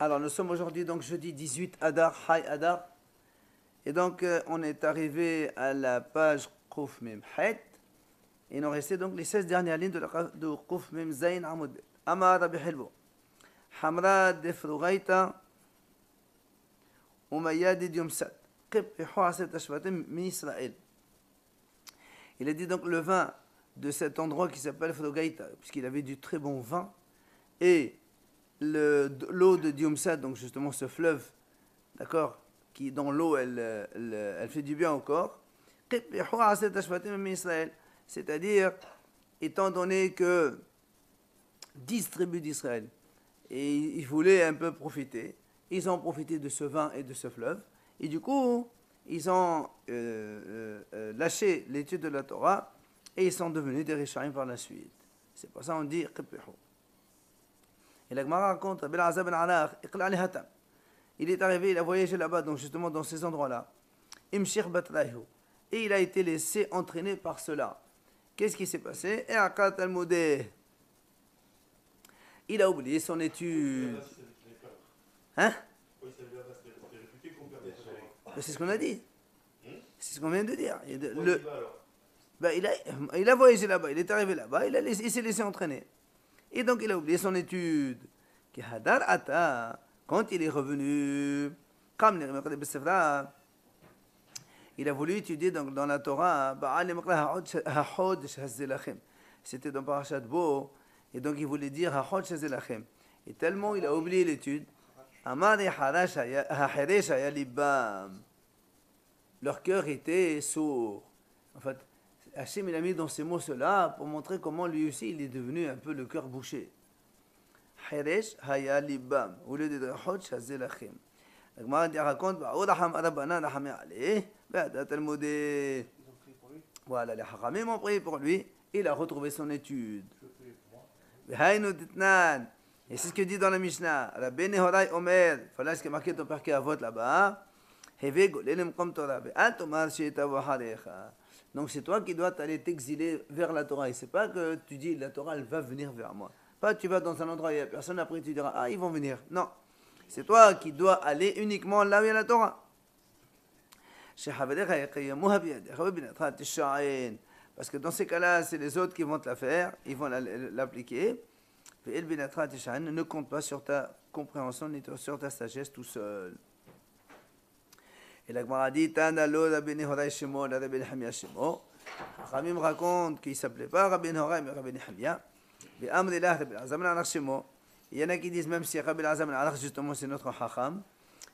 Alors, nous sommes aujourd'hui donc jeudi 18 Adar, Hay Adar. Et donc, on est arrivé à la page Quf Mim Het. Et il nous restait donc les 16 dernières lignes de Quf Mim Zayn Amoud Bet. Amar Rabbi Hilbo. Hamra Defrugaita. Umayyad Yumsad. Qib Huaset Ashvatim Min Israël. Il a dit donc le vin de cet endroit qui s'appelle Frugaita, puisqu'il avait du très bon vin. Et l'eau de Diumsad, donc justement ce fleuve, d'accord, qui dans l'eau elle fait du bien au corps, c'est-à-dire étant donné que 10 tribus d'Israël, et ils voulaient un peu profiter, ils ont profité de ce vin et de ce fleuve, et du coup ils ont lâché l'étude de la Torah, et ils sont devenus des Rishaïm par la suite. C'est pour ça qu'on dit Qibbihu. Et la Gemara raconte, il est arrivé, il a voyagé là-bas, donc justement dans ces endroits-là. Et il a été laissé entraîner par cela. Qu'est-ce qui s'est passé? Il a oublié son étude. Hein? C'est ce qu'on a dit. C'est ce qu'on vient de dire. Il a voyagé là-bas, il est arrivé là-bas, il s'est laissé entraîner. Et donc il a oublié son étude. Quand il est revenu, il a voulu étudier dans la Torah. C'était dans Parashat Bo. Et donc il voulait dire et tellement il a oublié l'étude. Leur cœur était sourd. En fait, Hachem il a mis dans ces mots cela pour montrer comment lui aussi il est devenu un peu le cœur bouché. Hiresh haya libam, au lieu de Hod shazelachim. La Gemara raconte, voilà, les Hachamim ont prié pour lui, il a retrouvé son étude. Et c'est ce que dit dans la Mishnah. Rabbi Nehorai Omer, voilà ce qui est marqué dans Perkei Avot là-bas. Donc c'est toi qui dois aller t'exiler vers la Torah. Et c'est pas que tu dis la Torah elle va venir vers moi. Pas tu vas dans un endroit où il n'y a personne, après tu diras ah ils vont venir. Non, c'est toi qui dois aller uniquement là où il y a la Torah. Parce que dans ces cas-là, c'est les autres qui vont te la faire, ils vont l'appliquer. Ne compte pas sur ta compréhension ni sur ta sagesse tout seul. Et la Gemara dit Tanalo Rabbi Nehorai Shemo, Rabbi Nehemia Shemo. Ramim raconte qu'il ne s'appelait pas Rabbi Nehorai mais Rabbi Nehemia. Mais Amrilah Rabbi Azam al Shemo. Il y en a qui disent même si Rabbi Azam al justement c'est notre Chacham.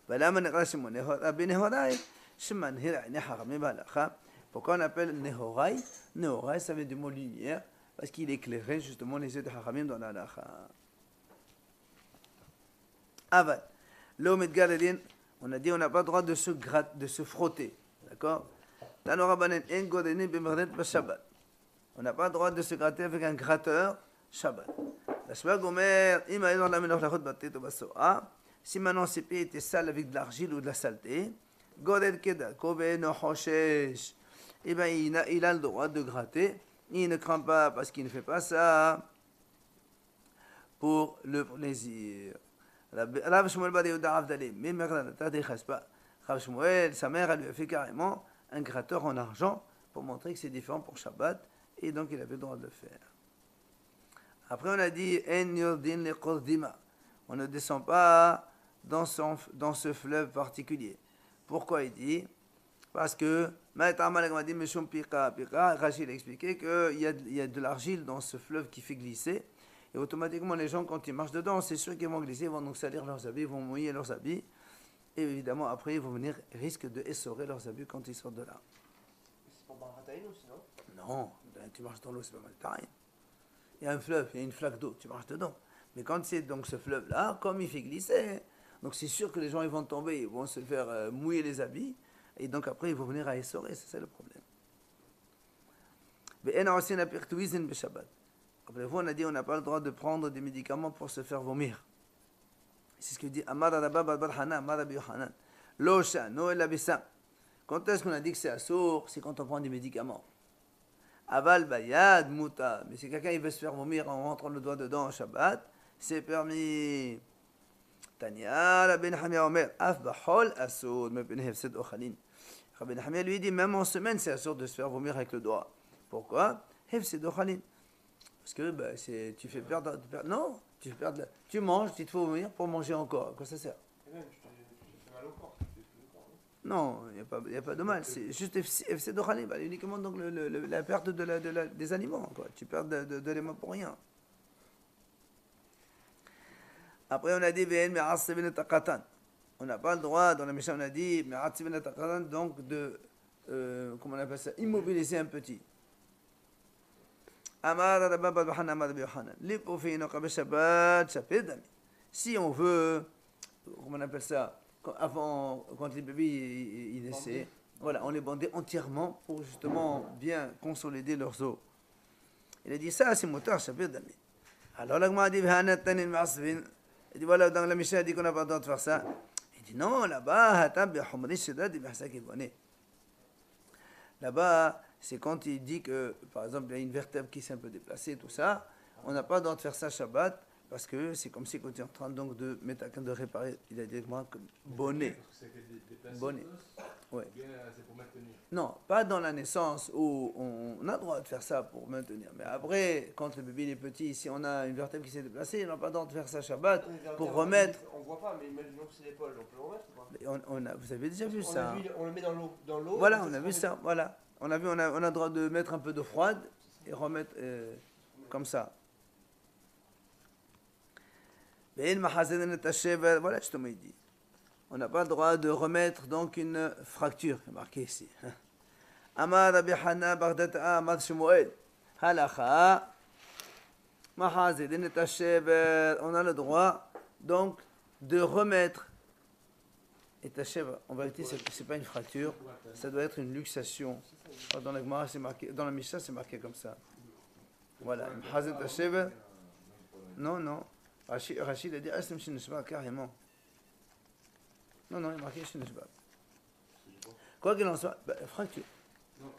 Rabbi Nehorai Sheman Hirai Neharamim Balacha. Pourquoi on appelle Nehorai? Nehorai ça vient du mot lumière parce qu'il éclairait justement les yeux de Chachamim dans la Halacha. Avad. L'homme Galilin. On a dit on n'a pas le droit de se frotter. D'accord? On n'a pas le droit de se gratter avec un gratteur Shabbat. Si maintenant ses pieds étaient sales avec de l'argile ou de la saleté, eh bien il a le droit de gratter. Il ne craint pas parce qu'il ne fait pas ça pour le plaisir. Rav Shmuel Bar Yehuda Avdali, même Rav Shmuel, sa mère, elle lui a fait carrément un gratteur en argent pour montrer que c'est différent pour Shabbat, et donc il avait le droit de le faire. Après on a dit En Yordin le Qordima, on ne descend pas dans ce fleuve particulier. Pourquoi il dit? Parce que Rachid a expliqué qu'il y a de l'argile dans ce fleuve qui fait glisser. Et automatiquement, les gens, quand ils marchent dedans, c'est sûr qu'ils vont glisser, ils vont donc salir leurs habits, ils vont mouiller leurs habits. Et évidemment, après, ils vont venir, risquent de essorer leurs habits quand ils sortent de là. C'est pas Barataïn ou sinon? Non, tu marches dans l'eau, c'est pas Barataïn. Il y a un fleuve, il y a une flaque d'eau, tu marches dedans. Mais quand c'est donc ce fleuve-là, comme il fait glisser, donc c'est sûr que les gens ils vont tomber, ils vont se faire mouiller les habits. Et donc après, ils vont venir à essorer, c'est ça le problème. Rappelez-vous, on a dit on n'a pas le droit de prendre des médicaments pour se faire vomir. C'est ce que dit Amar Rabba Bar Hana, Amar Rabbi Yochanan. L'osha, no el abissam. Quand est-ce qu'on a dit que c'est assour? C'est quand on prend des médicaments. Aval bayad muta. Mais si quelqu'un il veut se faire vomir en rentrant le doigt dedans en Shabbat, c'est permis. Tania, Rabbi Nahmia Omer, Af Bahol Assoud, Mepene Hefsed Ochalin. Rabbi Nahmia lui dit, même en semaine, c'est assourd de se faire vomir avec le doigt. Pourquoi? Hefsed Ochalin. Parce que tu fais perdre. Non, tu fais perdre. Tu manges, tu te fais vomir pour manger encore. À quoi ça sert? Et même, tu te fais mal au corps. Non, il n'y a pas de mal. C'est juste FC d'Ochalim, uniquement donc la perte des aliments. Quoi. Tu perds de l'aliments pour rien. Après, on a dit on n'a pas le droit, dans la Mishnah, on a dit donc de, comment on appelle ça, immobiliser un petit. Si on veut, comment on appelle ça, quand les bébés ils naissaient, voilà, on les bandait entièrement pour justement bien consolider leurs os. Il a dit ça, c'est moteur, ça peut donner. Alors là, il dit voilà, dans la Mishnah, il dit qu'on n'a pas le droit de faire ça. Il dit non, là-bas, là-bas, c'est quand il dit que, par exemple, il y a une vertèbre qui s'est un peu déplacée, tout ça, on n'a pas le droit de faire ça Shabbat, parce que c'est comme si quand tu es en train donc de mettre quelqu'un de réparer, il a directement comme bonnet. Bonnet. Ouais. C'est pour maintenir. Non, pas dans la naissance où on a le droit de faire ça pour maintenir. Mais après, quand le bébé est petit, si on a une vertèbre qui s'est déplacée, on n'a pas le droit de faire ça Shabbat pour remettre. On voit pas, mais imaginons que c'est l'épaule, on peut le remettre ou pas? Vous avez déjà vu ça? On le met dans l'eau. Voilà, on a vu ça. Voilà. On a le droit de mettre un peu d'eau froide et remettre comme ça. Voilà, justement, il dit. On n'a pas le droit de remettre donc une fracture, c'est marqué ici. Amar Rabbi Hana Baghdata Amad Shmuel. Halacha. Mahazedin et Tashever. On a le droit donc de remettre. Et Tashever, en vérité, c'est pas une fracture, ça doit être une luxation. Dans la Gemara, c'est marqué, dans la Mishnah, c'est marqué comme ça. Voilà. Mahazedin Tashever. Non. Rachid a dit Aslim Shinishba carrément. Non, il est marqué Shinishba. Quoi qu'il en soit, fracture.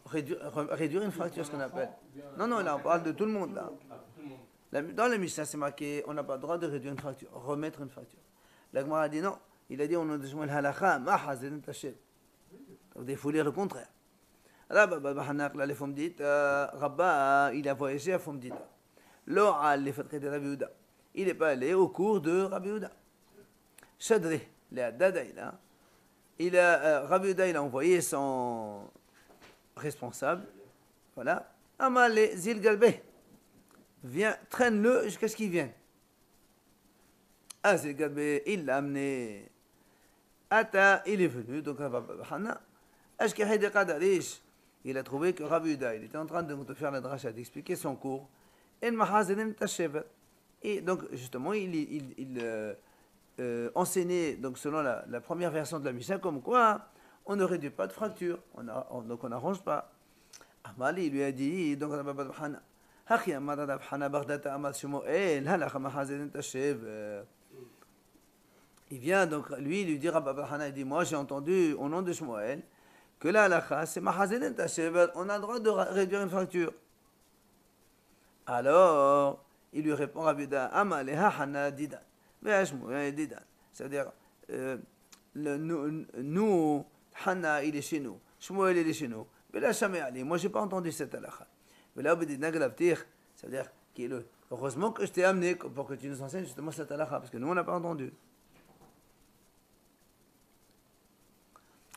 Réduire une fracture, ce qu'on appelle. Non, là on parle de tout le monde là. Dans la Mishnah, c'est marqué on n'a pas le droit de réduire une fracture, remettre une fracture. La Gemara a dit non. Il a dit on a dit halakha, mahazin tachel. Donc il faut lire le contraire. Là, les femmes dites, Rabba, il a voyagé à Fomdita. Lo al les fatqi de Rabbi Yehuda. Il n'est pas allé au cours de Rabbi Yehuda. Shadri, le Dadaïla. Rabbi Yehuda, il a envoyé son responsable. Voilà. Amale Zil Galbe. Viens, traîne-le jusqu'à ce qu'il vienne. Ah, Zil Galbe, il l'a amené. Ata, il est venu. Donc, Hana. Ashkahid Qadarish. Il a trouvé que Rabbi Yehuda, il était en train de faire la dracha, d'expliquer son cours. En Mahazedin Tashever. Et donc, justement, il enseignait, donc, selon la première version de la Mishnah, comme quoi on ne réduit pas de fracture, donc on n'arrange pas. Amali lui a dit, donc, il vient, donc, lui dit, il dit, moi j'ai entendu au nom de Shmuel que la halakha, c'est Mahazedin Tashev, on a le droit de réduire une fracture. Alors, il lui répond Rabbi Yehuda, Amaleha Hana Didan. Didan. C'est-à-dire, nous, Hana, il est chez nous. Shmuel, il est chez nous. Mais là, jamais allé. Moi, je n'ai pas entendu cette halakha. Mais là, c'est-à-dire, heureusement que je t'ai amené pour que tu nous enseignes justement cette halakha, parce que nous, on n'a pas entendu.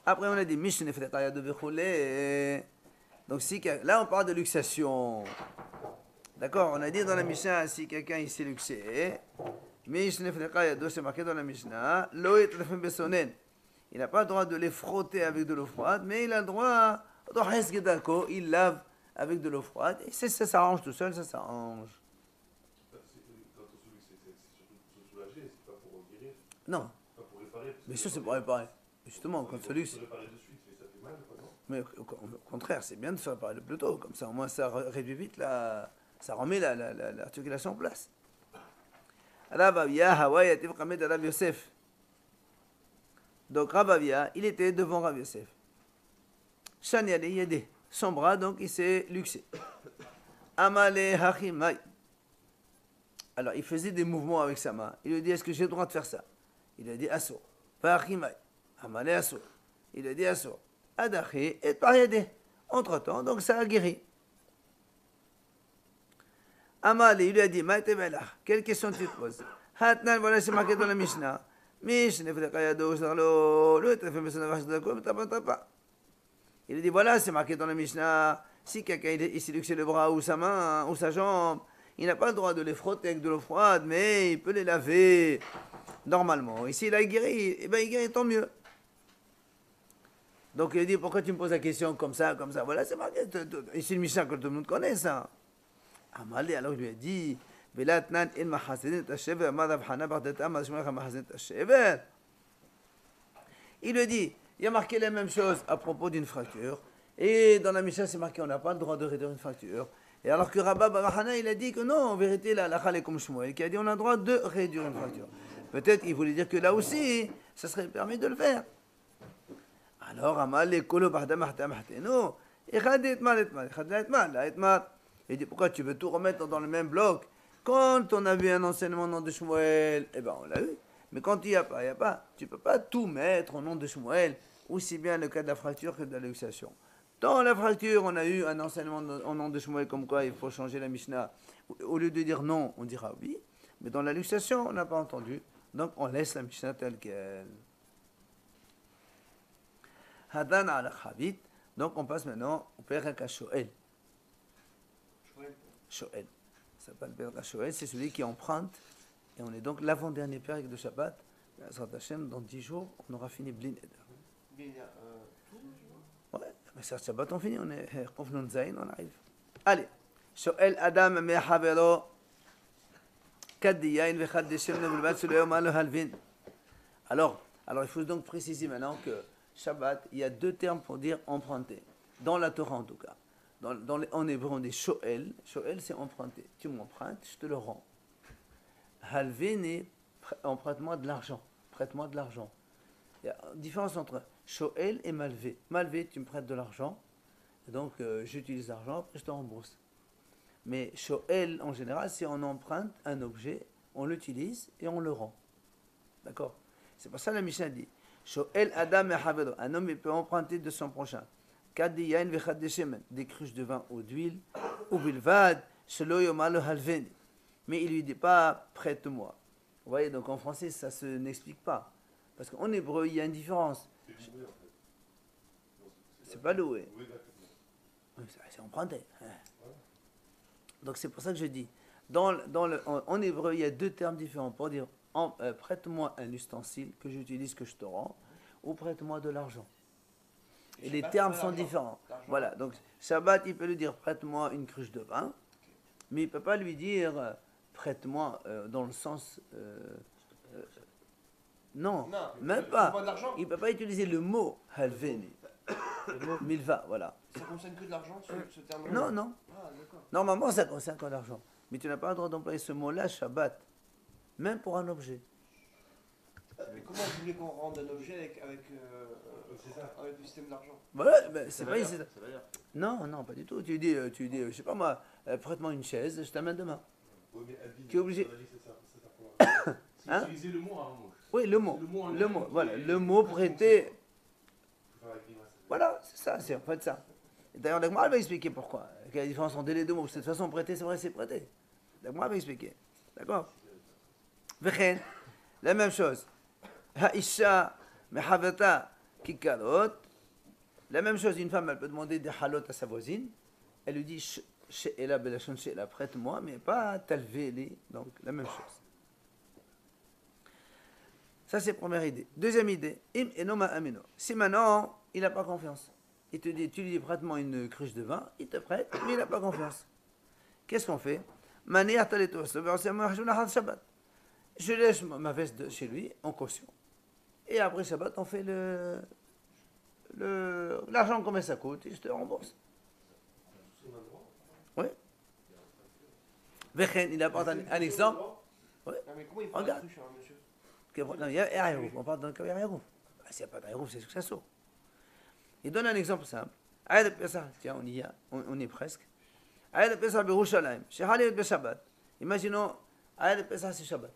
Après, on a dit Mishneh Frekaya de Bechole. Donc, là, on parle de luxation. D'accord, on a dit dans la Mishnah, si quelqu'un il s'est luxé, mais c'est marqué dans la Mishnah, il n'a pas le droit de les frotter avec de l'eau froide, mais il a le droit, il lave avec de l'eau froide, et ça s'arrange tout seul, ça s'arrange. Quand on se luxe, c'est surtout pour se soulager, c'est pas pour guérir. Non. Pas pour réparer. Mais ça, c'est pour réparer. Justement, quand on se luxe. Réparer de suite, ça fait mal, quoi, non? Mais au contraire, c'est bien de se réparer le plus tôt, comme ça, au moins ça réduit vite ça remet l'articulation en place. Rabavia, Hawaï, Tifkamed, Rav Yosef. Donc Rabavia, il était devant Rav Yosef. Shanyale Yede, son bras, donc il s'est luxé. Amale Hachimai. Alors il faisait des mouvements avec sa main. Il lui dit, est-ce que j'ai le droit de faire ça? Il a dit Assour. Vachimai. Amalé Assour. Il a dit Assour. Adachi et Pariadé. Entre-temps, donc ça a guéri. Amalé, il lui a dit Maïtebela. Quelle question tu te poses? Hatnan, voilà, c'est marqué dans la Mishnah. Mishnah, il a dit voilà, c'est marqué dans la Mishnah. Si quelqu'un il s'est luxé le bras ou sa main ou sa jambe, il n'a pas le droit de les frotter avec de l'eau froide, mais il peut les laver normalement. Ici, il a guéri, eh bien, il guérit, tant mieux. Donc, il a dit pourquoi tu me poses la question comme ça, comme ça? Voilà, c'est marqué. Ici, le Mishnah que tout le monde connaît, ça. Amalé, alors il lui a dit. Il lui dit, il y a marqué la même chose à propos d'une fracture. Et dans la Mishnah, c'est marqué, on n'a pas le droit de réduire une fracture. Et alors que Rabba Bar Hana, il a dit que non, en vérité, la halakha est comme Shmuel, qui a dit on a le droit de réduire une fracture. Peut-être qu'il voulait dire que là aussi, ça serait permis de le faire. Alors, Amal, les kolo bahda mahta mahteno, et khadit mal et mal, khadit mal. Il dit, pourquoi tu veux tout remettre dans le même bloc? Quand on a vu un enseignement au nom de Shmuel, eh bien on l'a eu. Mais quand il n'y a pas, il n'y a pas. Tu ne peux pas tout mettre au nom de Shmuel, aussi bien le cas de la fracture que de la luxation. Dans la fracture, on a eu un enseignement au nom de Shmuel comme quoi il faut changer la Mishnah. Au lieu de dire non, on dira oui. Mais dans la luxation, on n'a pas entendu. Donc on laisse la Mishnah telle qu'elle. Hadan ala Chavit. Donc on passe maintenant au Perek HaShoel. Shoel. Ça s'appelle Perek HaShoel, c'est celui qui emprunte. Et on est donc l'avant-dernier Perek de Shabbat. Dans 10 jours, on aura fini Blin Eder. Ouais, mais ça, Shabbat, on finit, on est Qofnon Zayn, on arrive. Allez. Shoel Adam Me'havero Kaddiyain Vechad Deshem Nebulbat Sulayom Alo Halvin. Alors, il faut donc préciser maintenant que Shabbat, il y a deux termes pour dire emprunter. Dans la Torah en tout cas. En hébreu, on dit Shoel. Shoel, c'est emprunter. Tu m'empruntes, je te le rends. Halvin est emprunte-moi de l'argent. Prête-moi de l'argent. Il y a une différence entre Shoel et Malvé. Malvé, tu me prêtes de l'argent. Et donc, j'utilise l'argent, après je te rembourse. Mais Shoel, en général, c'est on emprunte un objet, on l'utilise et on le rend. D'accord? C'est pour ça que la Mishnah dit Shoel Adam et Havedo. Un homme, il peut emprunter de son prochain. Des cruches de vin ou d'huile, ou bilvad, mais il ne lui dit pas prête-moi. Vous voyez, donc en français, ça ne n'explique pas. Parce qu'en hébreu, il y a une différence. C'est pas loué. C'est emprunté. Donc c'est pour ça que je dis. En hébreu, il y a deux termes différents pour dire prête-moi un ustensile que j'utilise, que je te rends, ou prête-moi de l'argent. Et les termes sont différents. Voilà, donc Shabbat, il peut lui dire prête-moi une cruche de vin, mais il ne peut pas lui dire prête-moi dans le sens. Non, même pas. Il ne peut pas utiliser le mot halveni. Milva, voilà. Ça concerne que de l'argent, ce terme-là? Non, non. Ah, d'accord. Normalement, ça concerne que l'argent. Mais tu n'as pas le droit d'employer ce mot-là, Shabbat, même pour un objet. Mais comment vous voulez qu'on rende un objet avec le système d'argent? Voilà, ben, c'est pas ici. Non, non, pas du tout. Tu dis, je sais pas moi, prête-moi une chaise, je t'amène demain. Oui, mais Alvin, Tu es obligé. C'est Hein? utiliser le mot à un mot. Oui, le mot. Le mot, voilà, le mot prêter. Voilà, c'est ça, c'est en fait ça. Et d'ailleurs, l'Agma va expliquer pourquoi. Quelle est la différence entre les deux mots. De toute façon, prêter, c'est vrai, c'est prêter. L'Agma va expliquer. D'accord? Vechen, la même chose. Ha'isha mehavata kikalot. La même chose, une femme, elle peut demander des halot à sa voisine. Elle lui dit, she'ela belashon she'ela, prête-moi, mais pas talveli. Donc, la même chose. Ça, c'est la première idée. Deuxième idée, im enoma amino. Si maintenant, il n'a pas confiance. Il te dit, tu lui dis, prête-moi une cruche de vin, il te prête, mais il n'a pas confiance. Qu'est-ce qu'on fait? Je laisse ma veste chez lui, en caution. Et après Shabbat, on fait l'argent, combien ça coûte, et je te rembourse. Oui. Vechen, il apporte un exemple. Oui. Non, mais comment il faut Regarde. la cruche, hein, monsieur? Non, il y a Ererouf. On parle d'un cas Ererouf. S'il n'y a pas d'Ererouf, c'est ce que ça sort. Il donne un exemple simple. Aïd Pesach, tiens, on y est, on est presque. Aïd Pesach Berushalayim, Shehalit Beshabbat. Imaginons, Aïd Pesach c'est Shabbat.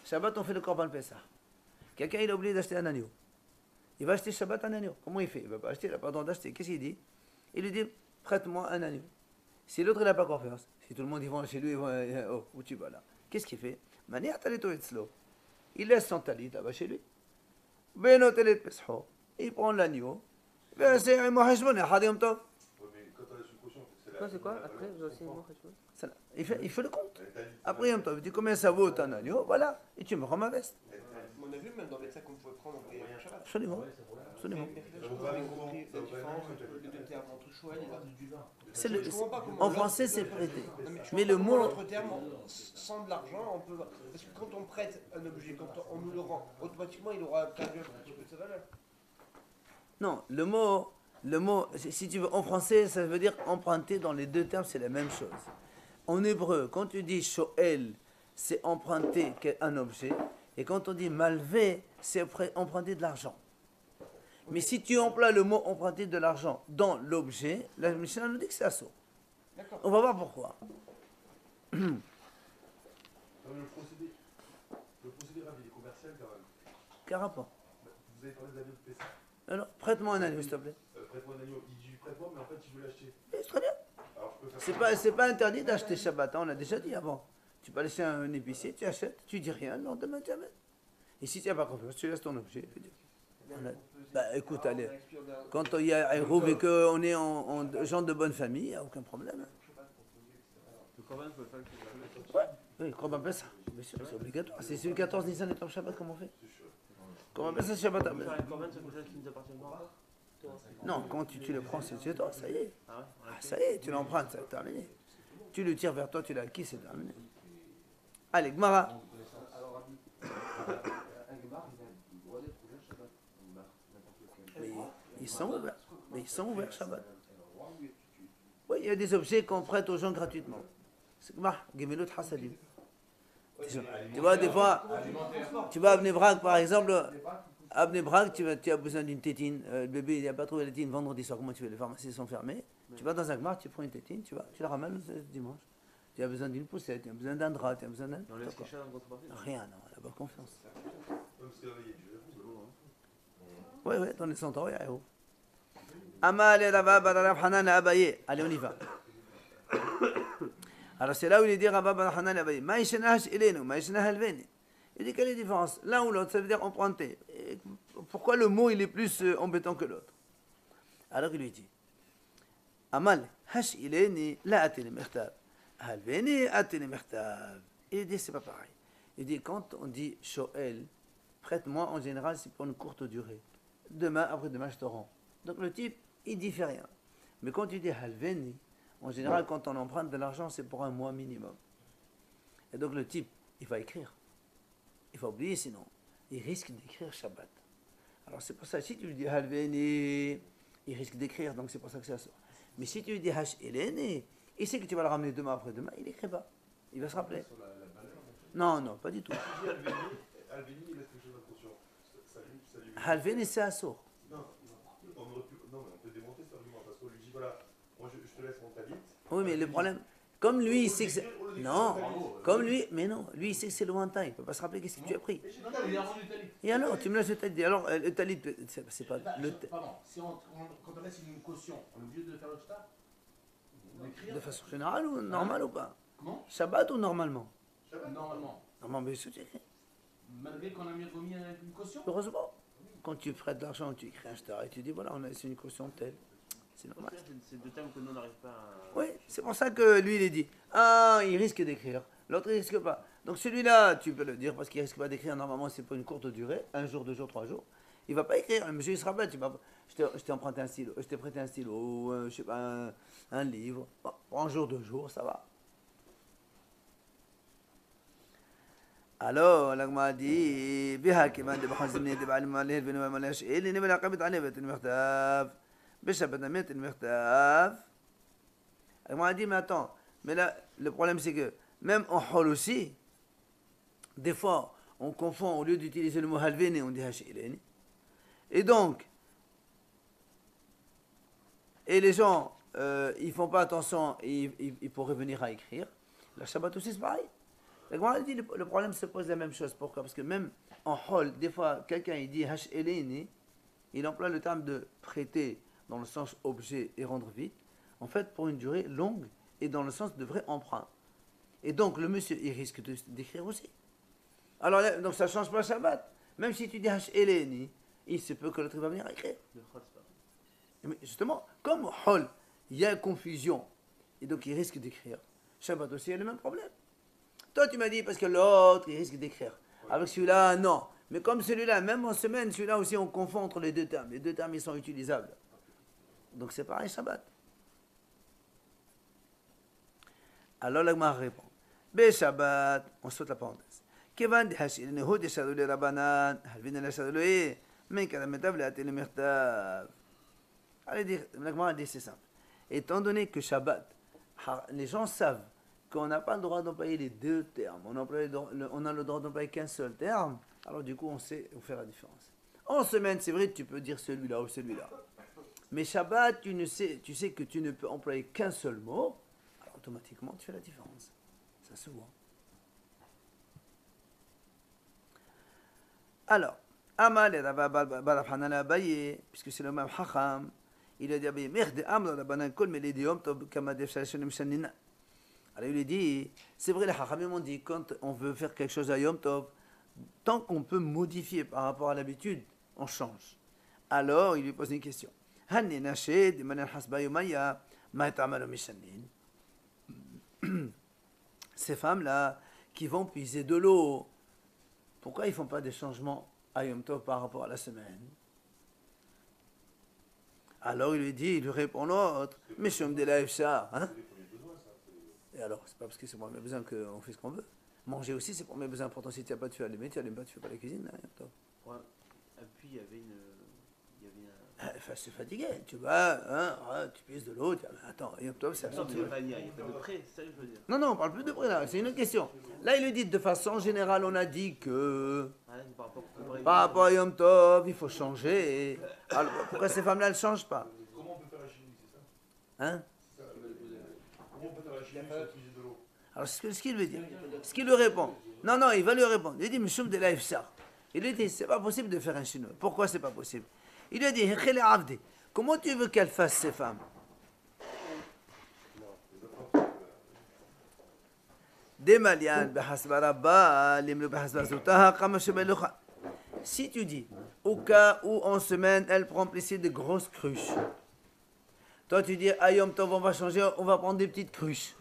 Shabbat, on fait le Korban Pesach. Quelqu'un, il a oublié d'acheter un agneau. Il va acheter Shabbat un agneau. Comment il fait? Il ne va pas acheter, il n'a pas le droit d'acheter. Qu'est-ce qu'il dit? Il lui dit, prête-moi un agneau. Si l'autre, il n'a pas confiance, si tout le monde, ils vont chez lui, ils vont, oh, où tu vas là? Qu'est-ce qu'il fait? Il laisse son talit là-bas chez lui. Il prend l'agneau. Ouais, mais quand on laisse une caution, C'est quoi après vous aussi, moi, Il fait le compte. Après, il me dit combien ça vaut un agneau, voilà, et tu me rends ma veste. On a vu même dans les sacs qu'on pouvait prendre en Shabbat. Absolument. Absolument. Je n'ai pas compris la différence entre les deux termes, entre Shoel et l'autre. C'est Je comprends pas comment en l'autre français, peut- c'est prêté. Non, mais je Mais comprends le pas comment mot. l'autre terme, sans de l'argent, on peut. Parce que quand on prête un objet, quand on nous le rend, automatiquement il aura perdu un petit peu de sa valeur. Non, le mot, si tu veux, en français, ça veut dire emprunter. Dans les deux termes, c'est la même chose. En hébreu, quand tu dis shoel, c'est emprunter un objet. Et quand on dit malvé, c'est emprunter de l'argent. Mais si tu emploies le mot emprunter de l'argent dans l'objet, la Mishnah nous dit que c'est assaut. D'accord. On va voir pourquoi. Non, mais le procédé rapide et commercial, quand même. Quel rapport? Vous avez parlé d'agneau de Pessah. Alors, prête-moi un agneau, s'il te plaît. Prête-moi un agneau. Il dit prête-moi, mais en fait, il veut l'acheter. C'est très bien. Alors, je peux faire C'est pas interdit d'acheter Shabbat, hein, on l'a déjà dit avant. Tu peux aller chez un épicier, tu achètes, tu dis rien, le lendemain tu amènes. Et si tu n'as pas confiance, tu laisses ton objet. Bah écoute, allez, quand il y a Hérouv et qu'on est en gens de bonne famille, il n'y a aucun problème. Le Corban peut faire Ouais, oui, Corban Pessah, bien sûr, c'est obligatoire. C'est celui 14 Nissan et Tom Shabbat, comment on fait? Corban Pessah, Shabbat. On peut faire un Corban sur quelque chose qui ne nous appartient pas. Non, quand tu le prends, c'est chez toi, ça y est. Ah ouais Ah, ça y est, tu l'empruntes, c'est terminé. Tu le tires vers toi, tu l'as acquis, c'est terminé. Allez, Gmara. Mais ils sont ouverts. Mais ils sont ouverts Shabbat. Oui, il y a des objets qu'on prête aux gens gratuitement. C'est Gmar, Gemelot Hasadim. Tu vois, des fois, tu vas à Bnei Brak, par exemple. À Bnei Brak, tu as besoin d'une tétine. Le bébé, il n'a pas trouvé la tétine vendredi soir. Comment tu fais? Les pharmacies sont fermées. Tu vas dans un Gmar, tu prends une tétine, tu la ramènes le dimanche. Tu as besoin d'une poussette, tu as besoin d'un drap, tu as besoin d'un. On laisse quelque chose en contrepartie. Rien, non, elle n'a pas confiance. Parce que là, il y a du verrou. Oui, oui, dans les centaures, il y a Hérouv. Amal et Rabba Bar Hanan à Abaye. Allez, on y va. Alors, c'est là où il dit Rabba Bar Hanan à Abaye. Maïshenash Elenu, Maïshenah Helveni. Il dit quelle est la différence? L'un ou l'autre, ça veut dire emprunter. Et pourquoi le mot il est plus embêtant que l'autre? Alors, il lui dit Amal, Hash Eleni, la Atene Mertab. Helveni, Atene Mertab. Il dit c'est pas pareil. Il dit quand on dit Shoel, prête-moi, en général, c'est pour une courte durée. Demain, après-demain, je te rends. Donc le type, il dit fait rien. Mais quand tu dis halveni, en général, quand on emprunte de l'argent, c'est pour un mois minimum. Et donc le type, il va écrire. Il va oublier sinon. Il risque d'écrire Shabbat. Alors c'est pour ça, si tu lui dis halveni, il risque d'écrire, donc c'est pour ça que ça sort. Mais si tu lui dis hash eleni, il sait que tu vas le ramener demain après-demain, il n'écrit pas. Il va se rappeler. Non, non, pas du tout. Alveni, il laisse quelque chose d'inconscient. Ça lui. Halveni, c'est assour. Non, mais on peut démonter cet argument parce qu'on lui dit voilà, moi je te laisse mon talit. Oui, mais le problème, comme lui, il sait que c'est. Non, comme lui, mais non, lui, il sait que c'est lointain, il ne peut pas se rappeler qu'est-ce que tu as pris. Non, il a rendu le talit. Et alors, tu me laisses le talit. Alors, le talit, c'est pas. Pardon, si quand on laisse une caution, on est obligé de faire le shtar? D'écrire? De façon générale ou normale ou pas? Comment? Shabbat ou normalement? Normalement. Normalement, mais c'est écrit. Malgré qu'on a remis une caution? Heureusement. Quand tu prêtes de l'argent, tu écris un shtar et tu dis voilà, on a laissé une caution telle. C'est normal. C'est deux termes que nous on n'arrive pas à. Oui, c'est pour ça que lui, il est dit ah, il risque d'écrire. L'autre, il risque pas. Donc celui-là, tu peux le dire parce qu'il risque pas d'écrire. Normalement, c'est pour une courte durée, un jour, 2 jours, 3 jours. Il va pas écrire. Monsieur, il se rappelle. Je t'ai emprunté un stylo, je t'ai prêté un stylo, ou je sais pas, un livre. Bon, pour un jour, 2 jours, ça va. Alors, l'agma dit بها كمان دي بخزمني دي بعلم عليه البنو ما لهش ايه اللي نبلا قبض عليه بيت المختاف بشبت ميت المختاف l'agma dit mais attends, mais là le problème c'est que même en hol aussi des fois on confond, au lieu d'utiliser le mot halveni on dit hashileni et donc et les gens ils font pas attention et ils pourraient venir à écrire la Shabbat aussi c'est pareil. La Gemara dit le problème se pose la même chose. Pourquoi? Parce que même en hol, des fois, quelqu'un il dit hash eleni, il emploie le terme de prêter dans le sens objet et rendre vite, en fait pour une durée longue et dans le sens de vrai emprunt. Et donc le monsieur, il risque d'écrire aussi. Alors là, donc ça ne change pas Shabbat. Même si tu dis hash eleni, il se peut que l'autre va venir écrire. Le Chol, c'est pas. Mais justement, comme hol, il y a confusion, et donc il risque d'écrire. Shabbat aussi a le même problème. Toi, tu m'as dit parce que l'autre, il risque d'écrire. Avec celui-là, non. Mais comme celui-là, même en semaine, celui-là aussi, on confond entre les deux termes. Les deux termes, ils sont utilisables. Donc c'est pareil, Shabbat. Alors la Gemara répond. Be Shabbat, on saute la parenthèse. Kevan de hashil nehud yashadu le rabanan, halvin el yashadu le e, men kalametav le atel le mertav. Allez dire, la Gemara dit c'est simple. Étant donné que Shabbat, les gens savent qu'on n'a pas le droit d'employer les deux termes, on a le droit d'employer qu'un seul terme, alors du coup on sait, on fait la différence. En semaine, c'est vrai, tu peux dire celui-là ou celui-là. Mais Shabbat, tu sais que tu ne peux employer qu'un seul mot, alors automatiquement tu fais la différence. Ça se voit. Alors, Amal et Rava Barafhanan Abaye, puisque c'est le même Hacham, il a dit Abaye, Merde Amr Rabbanan Kol Meledium Tob Kamadef Shalashon Mishanina. Alors il lui dit, c'est vrai, les Hachamim ont dit, quand on veut faire quelque chose à Yom Tov, tant qu'on peut modifier par rapport à l'habitude, on change. Alors il lui pose une question. Ces femmes-là qui vont puiser de l'eau, pourquoi ils ne font pas des changements à Yom Tov par rapport à la semaine? Alors il lui répond l'autre, mais je me dis là, ça, hein? Et alors, c'est pas parce que c'est pour mes besoins qu'on fait ce qu'on veut. Manger aussi, c'est pour mes besoins. Pourtant, si tu n'as pas de feu allumé, tu n'allumes pas, tu fais pas la cuisine. Hein, Ouais. Et puis, il y avait enfin, c'est fatigué. Tu vas, hein, tu puisses de l'eau. Attends, c'est une sorte de panier, il n'y a pas de prêt, c'est ça que je veux dire. Non, on parle plus de prêt là. C'est une autre question. Là, il lui dit de façon générale, on a dit que par rapport à Yom Tov, il faut changer. Alors, pourquoi ces femmes-là, elles ne changent pas? Comment on peut faire la chimie, c'est ça? Hein? Comment on peut faire la chimie sans utiliser de l'eau? Alors, ce qu'il veut dire, ce qu'il lui répond, non, il va lui répondre. Il dit, Mishum de la Ifsar. Il lui dit, c'est pas possible de faire un chinois. Pourquoi c'est pas possible? Il lui a dit, comment tu veux qu'elles fassent ces femmes? Si tu dis, au cas où en semaine, elle prend ici de grosses cruches. Toi, tu dis, à Yom Tov, on va changer, on va prendre des petites cruches.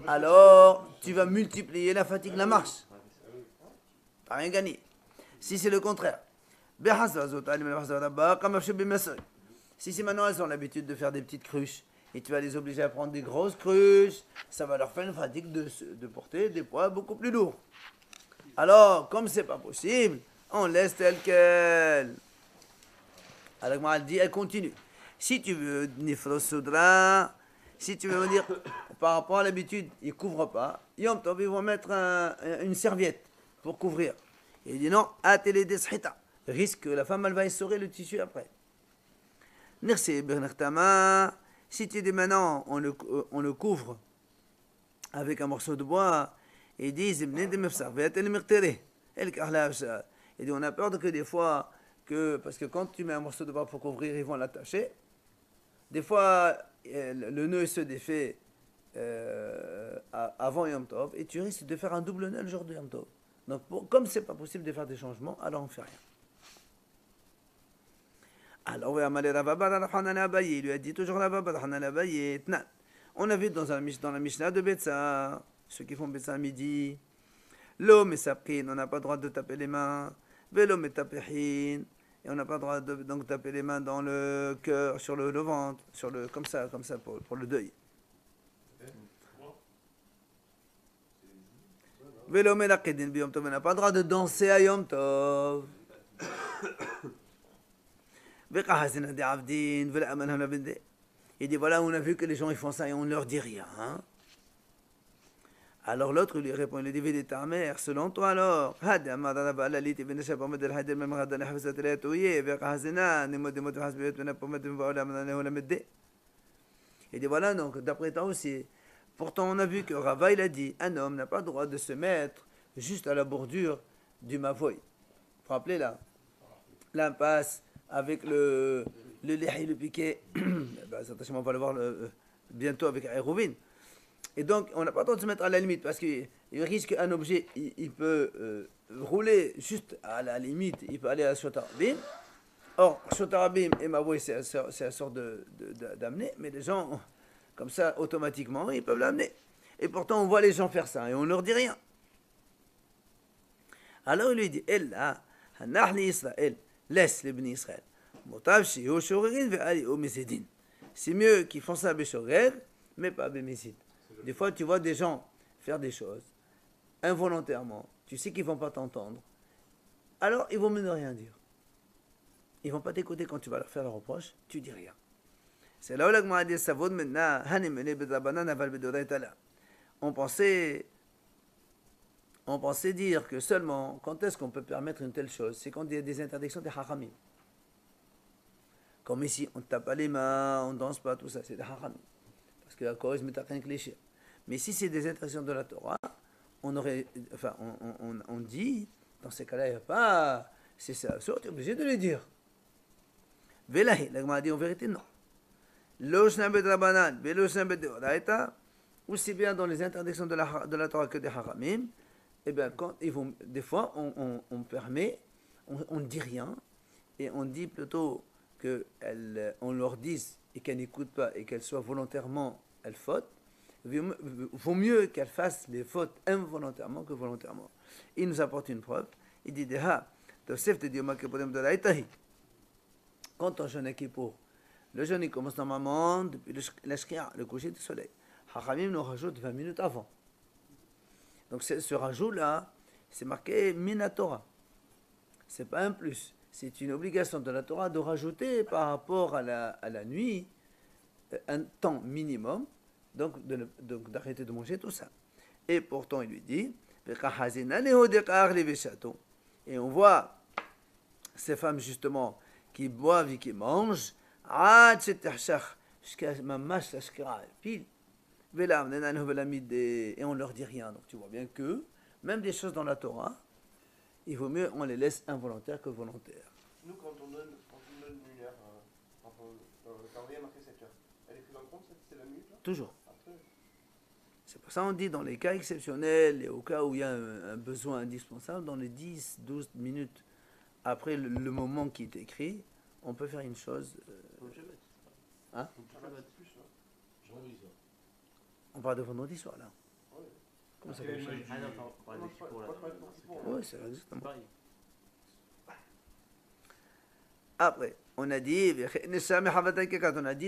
Alors, tu vas multiplier la fatigue, la marche. T'as rien gagné. Si c'est le contraire. Si c'est maintenant, elles ont l'habitude de faire des petites cruches, et tu vas les obliger à prendre des grosses cruches, ça va leur faire une fatigue de porter des poids beaucoup plus lourds. Alors, comme c'est pas possible, on laisse tel quel. Alors, elle dit, elle continue. Si tu veux, Nifrosudra, si tu veux me dire, par rapport à l'habitude, ils ne couvrent pas, Yom Tov, ils vont mettre une serviette pour couvrir. Il dit non, atele deshita. Risque que la femme, elle va essorer le tissu après. Nirsi bernartama. Si tu dis maintenant, on le couvre avec un morceau de bois, ils disent, il dit, on a peur que des fois, parce que quand tu mets un morceau de bois pour couvrir, ils vont l'attacher. Des fois, le nœud se défait avant Yom Tov, et tu risques de faire un double nœud le jour de Yom Tov. Donc, comme c'est pas possible de faire des changements, alors on ne fait rien. Alors, il lui a dit toujours on a vu dans la Mishnah de Betsa, ceux qui font Betsa à midi, l'homme et saprin, on n'a pas le droit de taper les mains, l'homme et tapehin, et on n'a pas le droit de donc, taper les mains dans le cœur, sur le ventre, comme ça pour le deuil. L'homme et la kedin, Yom Tov, on n'a pas le droit de danser à Yom Tov. Il dit voilà, on a vu que les gens ils font ça et on ne leur dit rien. Hein? Alors l'autre lui répond, il dit ta mère, selon toi alors, il dit voilà, donc d'après toi aussi, Pourtant, on a vu que Rava, il a dit, un homme n'a pas le droit de se mettre juste à la bordure du Mavoy. Vous vous rappelez là, l'impasse avec le lihi, le piquet. Attention, on va le voir bientôt avec Aérovine. Et donc, on n'a pas le droit de se mettre à la limite parce qu'il risque qu'un objet, il peut rouler juste à la limite, il peut aller à Shotarabim. Or, Shotarabim et Mavoy, c'est la sorte d'amener, mais les gens, comme ça, automatiquement, ils peuvent l'amener. Et pourtant, on voit les gens faire ça et on ne leur dit rien. Alors, il lui dit, Ella, Hanahli Israël, laisse les bénis Israël. C'est mieux qu'ils font ça à Béchorel, mais pas à Bémésid. Des fois, tu vois des gens faire des choses involontairement. Tu sais qu'ils ne vont pas t'entendre. Alors, ils vont mieux ne rien dire. Ils ne vont pas t'écouter quand tu vas leur faire le reproche. Tu dis rien. C'est là où la Gemara dit ça vaut maintenant. On pensait dire que seulement quand est-ce qu'on peut permettre une telle chose, c'est quand il y a des interdictions des hachamim. Comme ici, on ne tape pas les mains, on ne danse pas, tout ça, c'est des hachamim. Parce que la cause met à rien que les chiens. Mais si c'est des interdictions de la Torah, on dit, dans ces cas-là, il n'y a pas, c'est ça, tu es obligé de le dire. Velahi, la Gemara dit en vérité, non. Aussi bien dans les interdictions de la Torah que des haramim, eh bien, quand ils vont, des fois, on permet, on ne dit rien, et on dit plutôt qu'on leur dise et qu'elles n'écoutent pas et qu'elles soient volontairement, elles fautent. Vaut mieux qu'elles fassent les fautes involontairement que volontairement. Il nous apporte une preuve. Il dit quand on jeûne à Kippour, le jeûne il commence normalement depuis le coucher du soleil. Hachamim nous rajoute 20 minutes avant. Donc ce rajout-là, c'est marqué Minatora. Ce n'est pas un plus. C'est une obligation de la Torah de rajouter par rapport à la nuit un temps minimum, donc d'arrêter de manger tout ça. Et pourtant, il lui dit, et on voit ces femmes justement qui boivent et qui mangent, jusqu'à mamash la shkira, pile. Et on ne leur dit rien. Donc tu vois bien que même des choses dans la Torah, il vaut mieux on les laisse involontaires que volontaires. Nous, quand on donne lunaire, dans le calendrier marqué 7 heures, elle est prise en compte, c'est la minute là? Toujours. Après. C'est pour ça qu'on dit dans les cas exceptionnels et au cas où il y a un besoin indispensable, dans les 10-12 minutes après le moment qui est écrit, on peut faire une chose. Hein? On parle de vendredi soir là. Comment ça fonctionne? Ah non, on parle de Kippour là. Oui, c'est exactement. Après, on a dit,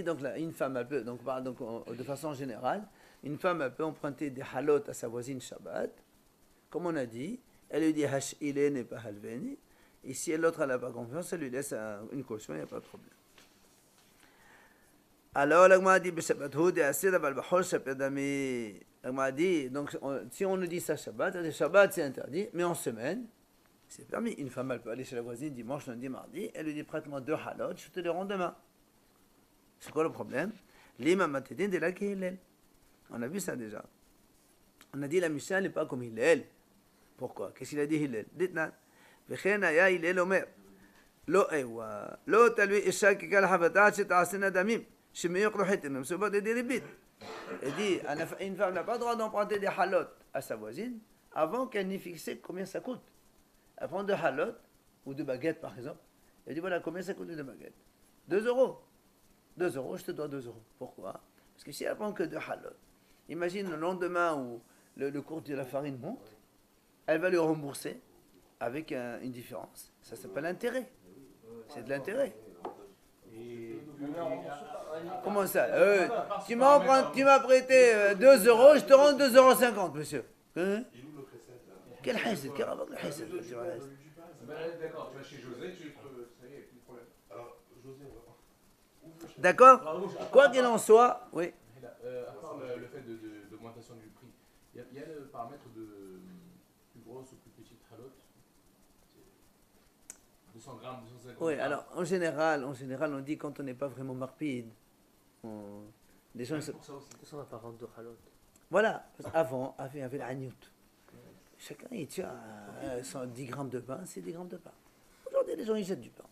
donc là, une femme elle peut, donc de façon générale, une femme elle peut emprunter des halot à sa voisine Shabbat, comme on a dit, elle lui dit hash'ile n'est pas halveni, et si l'autre n'a pas confiance, elle lui laisse une caution, il n'y a pas de problème. Alors, la Gemara dit, donc si on nous dit ça Shabbat c'est interdit, mais en semaine, c'est permis. Une femme, elle peut aller chez la voisine dimanche, lundi, mardi, elle lui dit, prête-moi 2 halot, je te les rends demain. C'est quoi le problème? L'imam Atedin de la Hillel. On a vu ça déjà. On a dit, la Mishnah n'est pas comme Hillel. Pourquoi? Qu'est-ce qu'il a dit Hillel? Dites-nous. וכן היה הלל אומר, לא תלוי אישה כקל חבטה שתעשינה דמים, שמיוחדו חתן ומסובות ידי ריבית. Il dit, une femme n'a pas le droit d'emprunter des halotes à sa voisine avant qu'elle n'ait fixé combien ça coûte. Elle prend 2 halotes, ou 2 baguettes par exemple. Elle dit, voilà, combien ça coûte les 2 baguettes? 2 euros. 2 euros, je te dois 2 euros. Pourquoi? Parce que si elle prend que 2 halotes, imagine le lendemain où le cours de la farine monte, elle va lui rembourser avec une différence. Ça s'appelle l'intérêt. C'est de l'intérêt. Comment ça? Tu m'as prêté 2 euros, je te rends 2,50 €, monsieur. Hein? Quel hesed? Quel rapport avec le hesed? D'accord, tu vas chez José, ça y est, plus de problème. Alors, José, on va. D'accord? Quoi qu'il en soit, oui. À part le fait d'augmentation du prix, il y a le paramètre de plus grosse ou plus petite halotte. 200 grammes, 250 grammes. Oui, alors en général, on dit quand on n'est pas vraiment marpide, des gens. Pour ça aussi. Ça, on va pas rendre de halot. Voilà, avant, il y avait l'agnout. Chacun, il tient 10 grammes de pain, c'est 10 grammes de pain. Aujourd'hui, les gens, ils jettent du pain.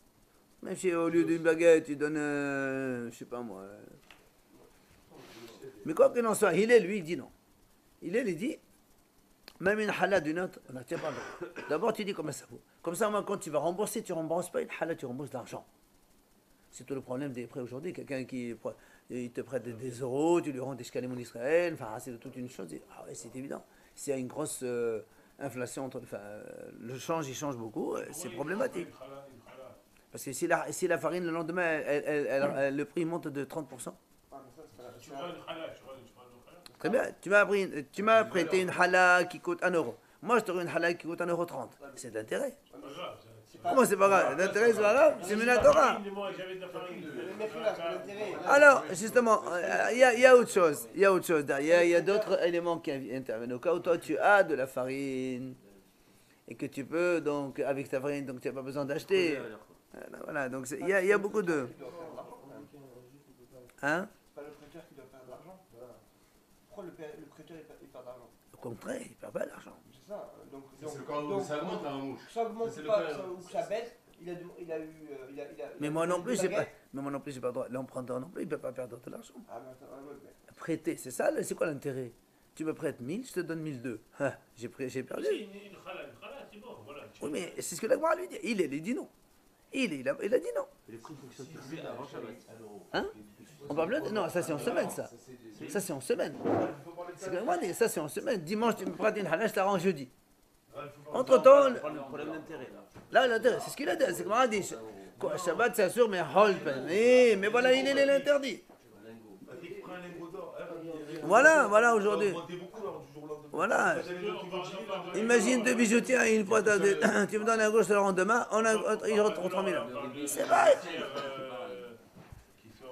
Même si au lieu d'une baguette, ils donnent, je sais pas moi. Mais quoi qu'il en soit, Hillel, lui, il dit non. Hillel, il dit, même une halal d'une autre, on n'a pas le droit. D'abord, tu dis combien ça vaut. Comme ça, moi, quand tu vas rembourser, tu ne rembourses pas une halal, tu rembourses de l'argent. C'est tout le problème des prêts aujourd'hui. Quelqu'un qui il te prête des euros, tu lui rends des shkalim en Israël, enfin, c'est toute une chose. Ah ouais, c'est évident. S'il y a une grosse inflation, le change, il change beaucoup, c'est problématique. Parce que si la farine, le lendemain, le prix monte de 30%. Tu prends une halal, tu prends une halal. Très bien, tu m'as prêté une halal qui coûte 1 euro. Moi, je te rends une halal qui coûte 1,30 €. C'est d'intérêt. C'est pas grave. Comment c'est pas grave? L'intérêt, c'est pas grave, c'est Minatora. Moi, j'avais de la farine. Alors, justement, il y a autre chose. Il y a autre chose. Il y a d'autres éléments qui interviennent. Au cas où toi, tu as de la farine et que tu peux, donc, avec ta farine, donc tu n'as pas besoin d'acheter. Voilà, donc il y a beaucoup de... Hein? C'est pas le prêteur qui doit perdre de l'argent. Pourquoi le prêteur il perd de l'argent? Au contraire, il ne perd pas d'argent. C'est ça. Donc, C'est quand ça augmente la remouche. ça augmente C'est le pas, cas, ou ça baisse. Il a eu. Mais moi non plus, j'ai pas baguettes. le droit. L'emprunteur non plus, il ne peut pas perdre de l'argent. Ah, mais attends, ouais. Prêter, c'est ça, c'est quoi l'intérêt? Tu me prêtes 1000, je te donne 1002. Ah, j'ai perdu. C'est une halal, c'est bon, voilà. Oui, mais c'est ce que la Gemara lui dit. Il dit non. Il a dit non. Les prix fonctionnent fixés avant Shabbat. Hein? On parle de... Non, ça c'est en semaine, ça. Ça c'est en semaine. C'est que moi, ça c'est en semaine. Dimanche, tu me prêtes une halal, je t'arrange jeudi. Entre-temps, On parle de problème d'intérêt, là. là, l'intérêt, c'est ce qu'il a dit. C'est comme on a dit. Quoi, Shabbat, c'est sûr, mais hol, mais voilà, il est l'interdit. Il prend un lingot d'or. Voilà, aujourd'hui. Voilà. Imagine deux bijoutiers, une fois, tu me donnes un gauche, je te le rends demain, il retrouve 3000 euros. C'est vrai. Qui sont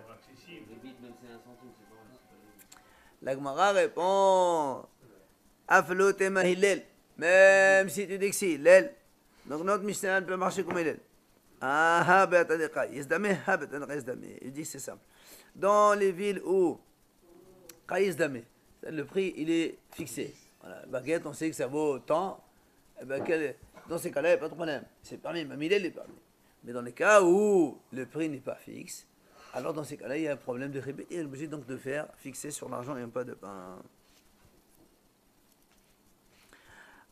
accessibles. Les bits, même si c'est un centime, c'est pas vrai. La Gemara répond Aflo tema Hillel. Même si tu dis que c'est Hillel, donc notre Mishnah peut marcher comme Hillel. Ah, il dit que c'est simple. Dans les villes où le prix il est fixé. Voilà, la baguette, on sait que ça vaut tant. Eh ben, dans ces cas-là, il n'y a pas de problème. C'est permis, même Hillel est permis. Mais dans les cas où le prix n'est pas fixe, alors dans ces cas-là, il y a un problème de répéter. Il est obligé donc de faire fixer sur l'argent et pas de pain.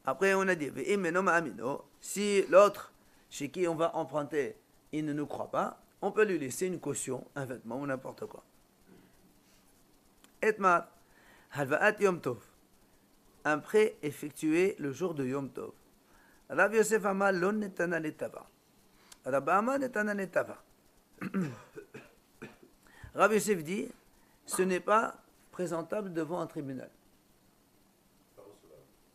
Après, on a dit, si l'autre chez qui on va emprunter, il ne nous croit pas, on peut lui laisser une caution, un vêtement ou n'importe quoi. Etmar, halvaat Yom Tov, un prêt effectué le jour de Yom Tov. Rav Yosef Amar lon netana letava. Rabbi Amar netana letava. Rav Yosef dit, ce n'est pas présentable devant un tribunal.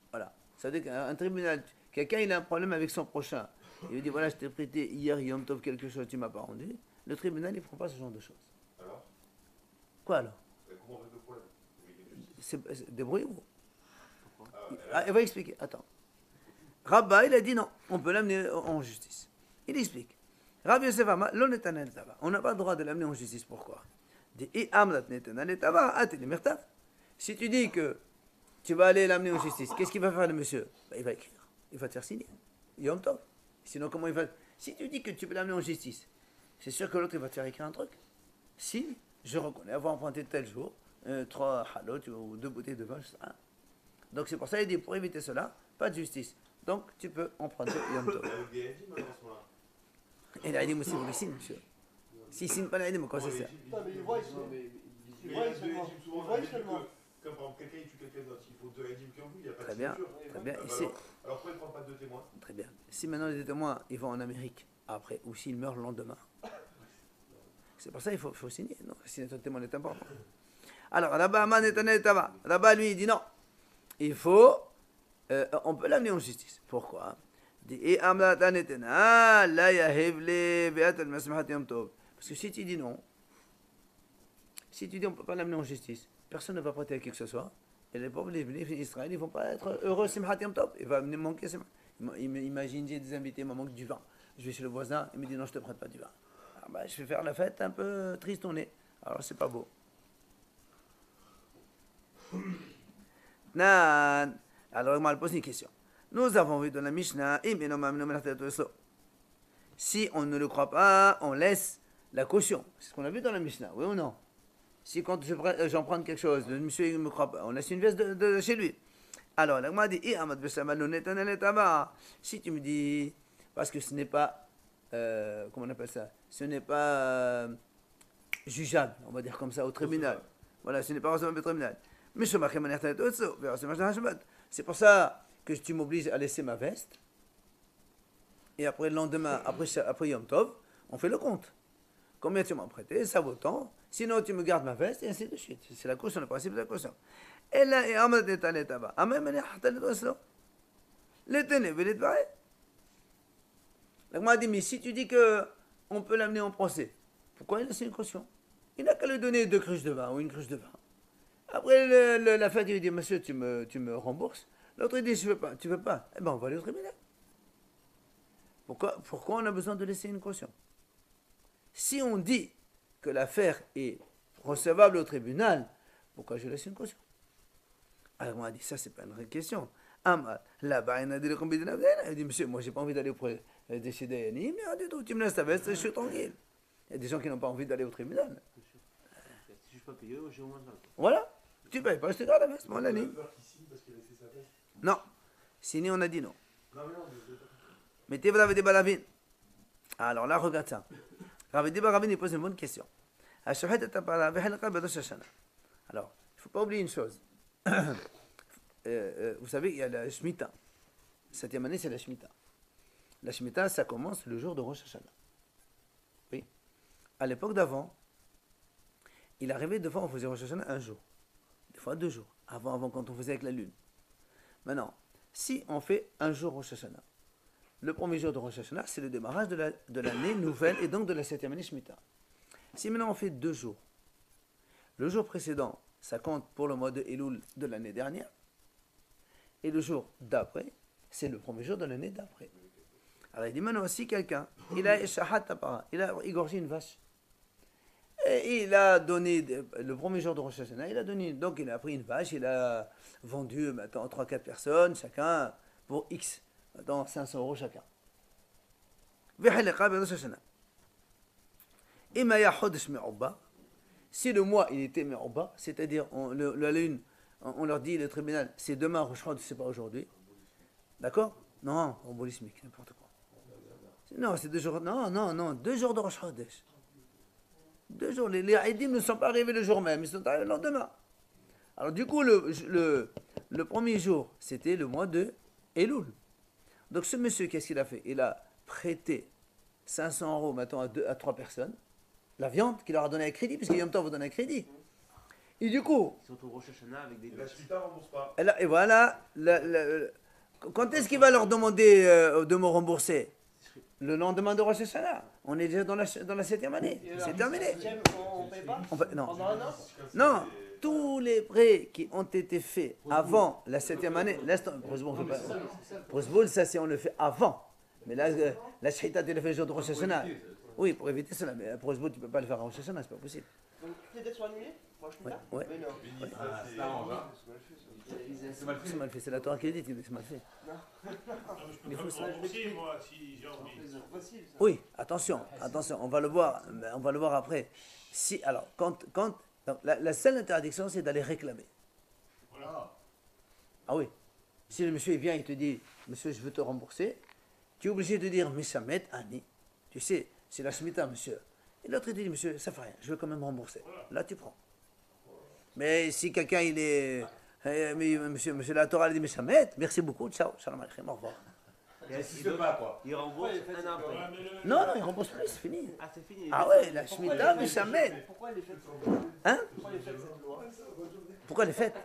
Voilà. Ça veut dire qu'un tribunal, quelqu'un il a un problème avec son prochain. Il lui dit, voilà, je t'ai prêté hier Yom Tov quelque chose, tu ne m'as pas rendu. Le tribunal, il ne prend pas ce genre de choses. Alors Quoi alors? comment on règle le problème? Débrouillez-vous. Il va expliquer. Attends. Rabba, il a dit non, on peut l'amener en justice. Il explique. Rabbi Yosef Amar, l'on est un tava. On n'a pas le droit de l'amener en justice. Pourquoi? Si tu dis que tu vas aller l'amener en justice, qu'est-ce qu'il va faire le monsieur? Il va écrire. Il va te faire signer. Yom Tov. Sinon, comment il va... Si tu dis que tu peux l'amener en justice, c'est sûr que l'autre, il va te faire écrire un truc. Si je reconnais avoir emprunté tel jour, 3 halot ou 2 bouteilles de vin, je sais pas. Donc c'est pour ça qu'il dit, pour éviter cela, pas de justice. Donc tu peux emprunter Yom Tov. Avec des Edim, à ce moment-là. Et là, il dit, aussi, vous le signe, monsieur. S'il ne signe pas la mais quoi c'est ça? Non, mais il voit seulement. Il voit seulement. Il voit seulement. Comme par exemple, quelqu'un il tue quelqu'un d'autre, il faut 2 Edim qui ont vu, il n'y a pas Très de bien, signature. très bien. Ah, Ici, alors pourquoi il ne prend pas 2 témoins? très bien. Si maintenant les témoins, ils vont en Amérique, après, ou s'ils meurent le lendemain, c'est pour ça qu'il faut signer. Non, signer ton témoin est important. Alors, là-bas, lui, il dit non. Il faut, on peut l'amener en justice. Pourquoi? Parce que si tu dis non, si tu dis on ne peut pas l'amener en justice, personne ne va prêter à qui que ce soit. Et les pauvres, les bénéfices d'Israël, ils ne vont pas être heureux, Simchat Yom Tov. Il va me manquer Simchat. Imagine, j'ai des invités, il me manque du vin. Je vais chez le voisin, il me dit non, je ne te prête pas du vin. Ah bah, je vais faire la fête un peu tristonnée. Alors, c'est pas beau. Nan. Alors, elle pose une question. Nous avons vu dans la Mishnah, si on ne le croit pas, on laisse la caution. C'est ce qu'on a vu dans la Mishnah, oui ou non? Si quand j'en prends quelque chose, le monsieur ne me croit pas, on laisse une veste de chez lui. Alors, la m'a dit, si tu me dis, parce que ce n'est pas, comment on appelle ça? Ce n'est pas jugeable, on va dire comme ça, au tribunal. Voilà, ce n'est pas recevable au tribunal. C'est pour ça que tu m'obliges à laisser ma veste. Et après le lendemain, après Yom Tov, on fait le compte. Combien tu m'as prêté, ça vaut tant. Sinon, tu me gardes ma veste, et ainsi de suite. C'est la caution, le principe de la caution. Et là, et Ahmad est allé là-bas. Ahmad est allé là-bas. L'éternel, il est pareil. La dit, mais si tu dis qu'on peut l'amener en procès, pourquoi il laisse une caution? Il n'a qu'à lui donner 2 cruches de vin ou une cruche de vin. Après, la fête, il dit, monsieur, tu me rembourses. L'autre, il dit, je ne veux pas. Tu ne veux pas? Eh bien, on va aller au tribunal. Pourquoi on a besoin de laisser une caution? Si on dit que l'affaire est recevable au tribunal, pourquoi je laisse une caution? Alors, on a dit, ça, c'est pas une vraie question. Là-bas, il a dit, monsieur, moi, j'ai pas envie d'aller auprès des Chédayanim, mais du tout, tu me laisses ta veste, je suis tranquille. Il y a des gens qui n'ont pas envie d'aller au tribunal. Si je ne suis pas payé, j'ai au moins ça. Voilà. Tu payes pas, je te garde la veste, mon ami. peur qu'il signe parce qu'il a laissé sa veste. Non. Signé, on a dit non. Non, mais non, Mais t'es vous avez des balavines. Alors là, regarde ça. Rabbi Ravin, il pose une bonne question. Alors, il ne faut pas oublier une chose. Vous savez, il y a la Shemitah. 7e année, c'est la Shemitah. La Shemitah, ça commence le jour de Rosh Hashanah. Oui. À l'époque d'avant, il arrivait, des fois, on faisait Rosh Hashanah un jour. Des fois 2 jours. Avant, quand on faisait avec la lune. Maintenant, si on fait un jour Rosh Hashanah, le premier jour de Rosh Hashanah, c'est le démarrage de l'année nouvelle et donc de la 7e année Shemitah. Si maintenant on fait 2 jours, le jour précédent, ça compte pour le mois de Elul de l'année dernière, et le jour d'après, c'est le premier jour de l'année d'après. Alors il dit maintenant, si quelqu'un, il a égorgé une vache, et il a donné, le premier jour de Rosh Hashanah, donc il a pris une vache, il a vendu maintenant 3-4 personnes, chacun pour X. Dans 500 € chacun. Si le mois il était Me'ouba, c'est-à-dire la lune, on leur dit le tribunal, c'est demain Rosh Chodesh, c'est pas aujourd'hui. D'accord? Non, on bolismique, n'importe quoi. Non, c'est 2 jours. Non, 2 jours de Rosh Chodesh. 2 jours. Les Haïdim ne sont pas arrivés le jour même, ils sont arrivés le lendemain. Alors du coup, le premier jour, c'était le mois de Elul. Donc ce monsieur, qu'est-ce qu'il a fait? Il a prêté 500 € maintenant à 3 personnes, la viande qu'il leur a donné à crédit, puisque Yom Tov vous donne un crédit. Et du coup, Ils sont au Rosh Hashanah avec des la Shemitah ne rembourse pas. et voilà, quand est-ce qu'il va leur demander de me rembourser? Le lendemain de Rosh Hashanah. On est déjà dans la 7e année, c'est terminé. On ne paye pas Non. pendant un an? Non, tous les prêts qui ont été faits avant la 7e année, Brosboul, ça c'est on le fait avant. Mais là, la Shahita, tu le fais le jour de Rosh Hashanah. Oui, pour éviter cela, mais Brosboul, tu ne peux pas le faire à Rosh Hashanah, c'est pas possible. Donc toutes les dettes sont annulées? Moi, je peux Ouais. Mais non. Ah, ça arrange, hein. C'est mal C'est fait. mal fait, c'est la Torah qui dit, c'est mal fait. Je peux pas rembourser, moi, si j'ai envie. C'est possible, ça. Oui, attention, on va le voir après. Si, alors, donc, la seule interdiction, c'est d'aller réclamer. Voilà. Ah oui. Si le monsieur il vient et te dit, monsieur, je veux te rembourser, tu es obligé de dire, Mishamet, Ani. Tu sais, c'est la Shemitah, monsieur. Et l'autre, il dit, monsieur, ça fait rien, je veux quand même rembourser. Là, tu prends. Mais si quelqu'un, il est. Mais monsieur, la Torah, il dit, Mishamet, merci beaucoup, ciao, shalom aleichem, au revoir. Il insiste pas, quoi. Il rembourse un an après. Ouais, mais Non, il rembourse plus, c'est fini. Ah, c'est fini. Ah ouais, la Shemitah, Mishamet. Pourquoi les fêtes Hein? Pourquoi les fêtes cette loi? Pourquoi les fêtes?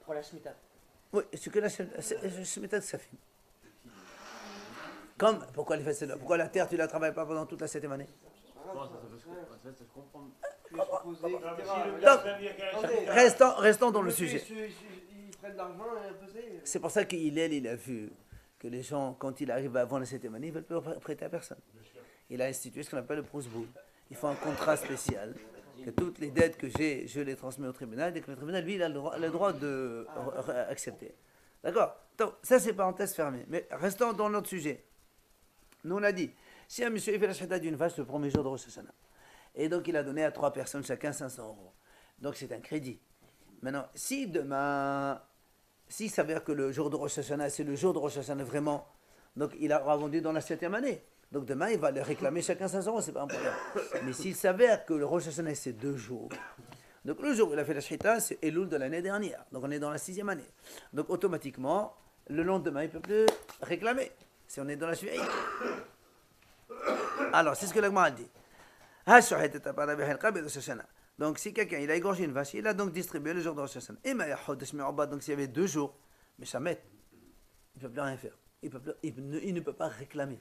Pour la Shemitah. Oui, c'est que la Shemitah, ça finit. Comme, pourquoi les fêtes, c'est là? Pourquoi la terre, tu la travailles pas pendant toute la 7e année? Bon, ça se comprend. Tu es supposé, non, mais etc. si le Donc, gars vient qu'à la Shemitah, Restons dans le sujet. Ils prennent de l'argent et un pesé. C'est pour ça qu'il a vu que les gens, quand il arrive avant la 7e année, ils ne veulent plus prêter à personne. Il a institué ce qu'on appelle le prosboul. Il faut un contrat spécial. que toutes les dettes que j'ai, je les transmets au tribunal, et que le tribunal, lui, il a le droit de accepter. D'accord? Donc, ça, c'est parenthèse fermée. Mais restons dans notre sujet. Nous, on a dit, si un monsieur il fait la shahada d'une vache le premier jour de Rosh Hashanah, et donc il a donné à 3 personnes chacun 500 euros, donc c'est un crédit. Maintenant, si demain, s'il s'avère que le jour de Rosh Hashanah, c'est le jour de Rosh Hashanah vraiment, donc il aura vendu dans la 7e année. Donc demain, il va les réclamer chacun 500 euros, c'est pas un problème. Mais s'il s'avère que le Rosh Hashanah, c'est 2 jours, donc le jour où il a fait la shahita, c'est Elul de l'année dernière. Donc on est dans la 6e année. Donc automatiquement, le lendemain, il ne peut plus réclamer. Si on est dans la suite. Alors, c'est ce que l'Agma a dit. Donc si quelqu'un, il a égorgé une vache, il a donc distribué le jour de Rosh Hashanah. Et donc s'il y avait 2 jours, mais Shamet, il ne peut plus rien faire. Il ne peut pas réclamer.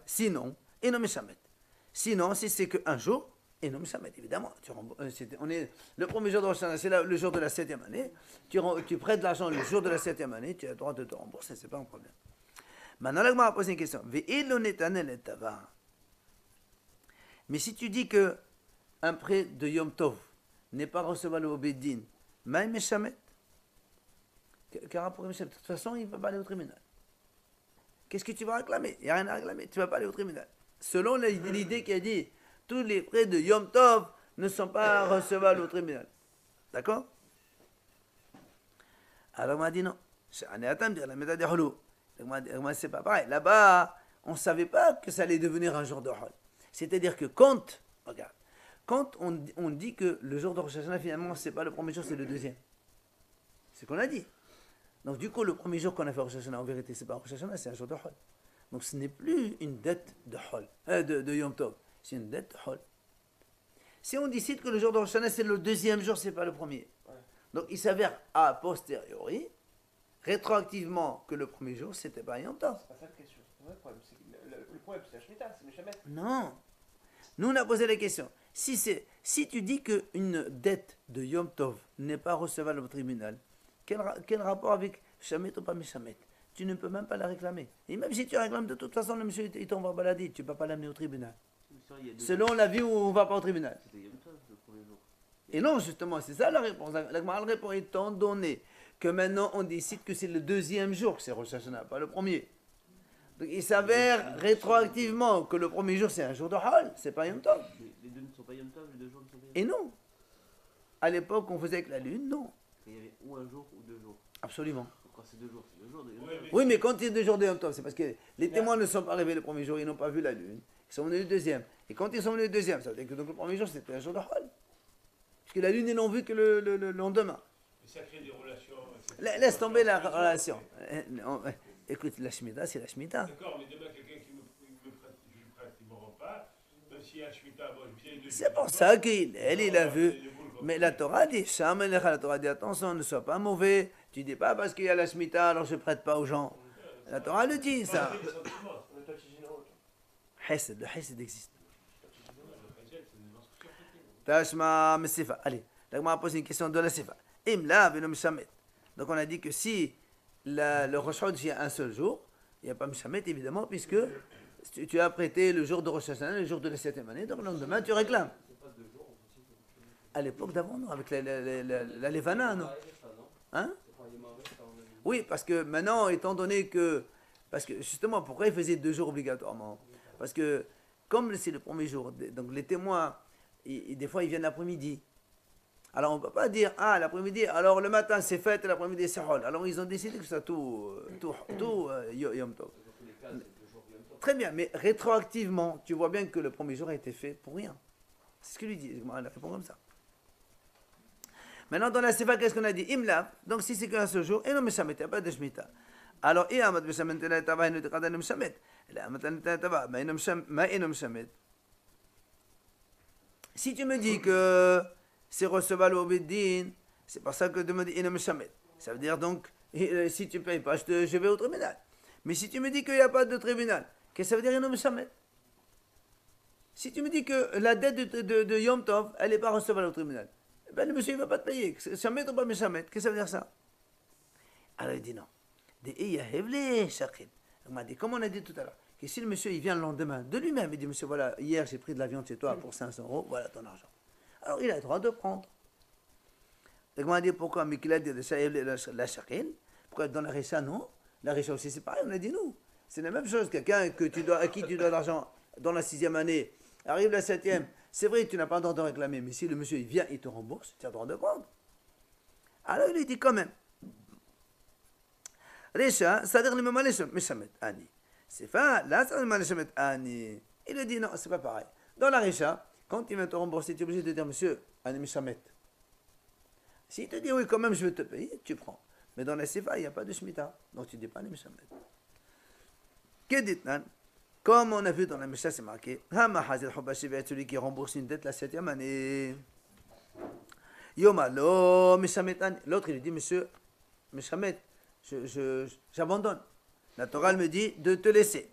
Sinon, et non Shamet. Sinon, si c'est qu'un jour, et non Shamet, évidemment. Le premier jour de Rosh Hashanah, c'est le jour de la 7e année. Tu prêtes l'argent le jour de la 7e année, tu as le droit de te rembourser, c'est pas un problème. Maintenant, là, on va poser une question. Mais si tu dis que un prêt de Yom Tov n'est pas recevable au Bédine, Maïm et Shamet, car rapport à de toute façon, il ne va pas aller au tribunal. Qu'est-ce que tu vas réclamer? Il n'y a rien à réclamer, tu ne vas pas aller au tribunal. Selon l'idée qui a dit, tous les prêts de Yom Tov ne sont pas recevables au tribunal. D'accord? Alors on m'a dit non. C'est pas pareil. Là-bas, on ne savait pas que ça allait devenir un jour de Hol. C'est-à-dire que quand on dit que le jour de Rosh Hashanah, finalement, ce n'est pas le premier jour, c'est le deuxième. C'est ce qu'on a dit. Donc du coup, le premier jour qu'on a fait Rosh Hashanah, en vérité, ce n'est pas Rosh Hashanah, c'est un jour de Hol. Donc ce n'est plus une dette de Hol, de Yom Tov. C'est une dette de Hol. Si on décide que le jour de Rosh Hashanah, c'est le deuxième jour, ce n'est pas le premier. Ouais. Donc il s'avère a posteriori, rétroactivement, que le premier jour, c'était pas Yom Tov. C'est pas ça la question. Le problème, c'est la Shemitah, c'est le Shamet. Non. Nous, on a posé la question. Si tu dis qu'une dette de Yom Tov n'est pas recevable au tribunal, quel rapport avec Shamet ou pas Shamet? Tu ne peux même pas la réclamer. Et même si tu réclames, de toute façon, le monsieur, il t'envoie balader. Tu ne peux pas l'amener au tribunal. Selon la vie où on ne va pas au tribunal. Et non, justement, c'est ça la réponse. La réponse étant donnée que maintenant, on décide que c'est le deuxième jour que c'est Rosh Hashanah, pas le premier. Donc, il s'avère rétroactivement que le premier jour, c'est un jour de Hol, c'est pas Yom Tov. Les deux ne sont pas Yom Tov, les 2 jours ne sont pas Yom Tov. Et non. À l'époque, on faisait avec la lune, non. Il y avait ou un jour ou 2 jours. Absolument. Quand c'est 2 jours, c'est 2 jours de Yom Tov. Oui, mais quand il y a 2 jours de Yom Tov, c'est parce que les témoins ne sont pas arrivés le premier jour, ils n'ont pas vu la lune. Ils sont venus le deuxième. Et quand ils sont venus le deuxième, ça veut dire que donc, le premier jour, c'était un jour de Hol. Parce que la lune, ils n'ont vu que le lendemain. Ça crée des relations. Laisse tomber la relation. Écoute, la Shemitah, c'est la Shemitah. D'accord, mais demain, quelqu'un qui me prête, je lui prête, il ne me rend pas, même s'il y a un Shemitah, moi, je c'est pour ça qu'il a vu. Mais la Torah dit, la Torah dit, attention, ne sois pas mauvais. Tu dis pas parce qu'il y a la Shemitah, alors je ne prête pas aux gens. La Torah le dit, ça. Le Hesed existe. Tashma, mais Sifa. Allez, là, on va poser une question de la Sifa. Imla, Venom Shamet. Donc on a dit que si le Rosh Hashanah, il y a un seul jour, il n'y a pas Mshamet évidemment, puisque tu as prêté le jour de Rosh Hashanah, le jour de la 7e année, donc le lendemain tu réclames. À l'époque d'avant, non, avec la Levana, non. Hein? Oui, parce que maintenant, étant donné que... Parce que justement, pourquoi il faisait 2 jours obligatoirement? Parce que comme c'est le premier jour, donc les témoins, des fois ils viennent l'après-midi. Alors on ne peut pas dire, ah l'après-midi, alors le matin c'est fête et l'après-midi c'est hol. Alors ils ont décidé que ça tout Yom Tov. Très bien, mais rétroactivement, tu vois bien que le premier jour a été fait pour rien. C'est ce qu'il lui dit, il répond comme ça. Maintenant dans la Sefa, qu'est-ce qu'on a dit? Imla, donc si c'est qu'un seul jour, et non mais Shamet, il n'y a pas de Shemitah. Alors, si tu me dis que c'est recevable au Bédin, c'est pour ça que tu me dis Inam Shamet. Ça veut dire donc, si tu ne payes pas, je vais au tribunal. Mais si tu me dis qu'il n'y a pas de tribunal, qu'est-ce que ça veut dire Inam Shamet? Si tu me dis que la dette de Yom Tov, elle n'est pas recevable au tribunal, ben le monsieur ne va pas te payer. Shamet ou pas Shamet? Qu'est-ce que ça veut dire ça? Alors il dit non. On m'a dit, comme on a dit tout à l'heure, que si le monsieur il vient le lendemain de lui-même, il dit monsieur, voilà, hier j'ai pris de la viande chez toi pour 500 €, voilà ton argent. Alors il a le droit de prendre. Donc on a dit pourquoi Mikila dit la shaqin, pourquoi dans la Récha non? La Récha aussi c'est pareil, on a dit nous. C'est la même chose, quelqu'un à qui tu dois l'argent dans la 6e année, arrive la 7e, c'est vrai tu n'as pas le droit de réclamer, mais si le monsieur il vient, il te rembourse, tu as le droit de prendre. Alors il dit quand même. Récha, c'est-à-dire le moment Meshamet Ani. C'est pas là, c'est le moment Meshamet Ani. Il lui dit non, c'est pas pareil. Dans la Récha, quand il vient te rembourser, tu es obligé de dire monsieur, Ani Meshamet. S'il te dit oui, quand même, je vais te payer, tu prends. Mais dans la Sifa, il n'y a pas de Shemitah. Donc tu ne dis pas Ani Meshamet. Que dit-on? Comme on a vu dans la Mishnah, c'est marqué Hama Hazil Hubashi va être celui qui rembourse une dette la 7e année. Yomalo Meshamet Ani. L'autre, il lui dit monsieur, Meshamet. J'abandonne. La Torah me dit de te laisser.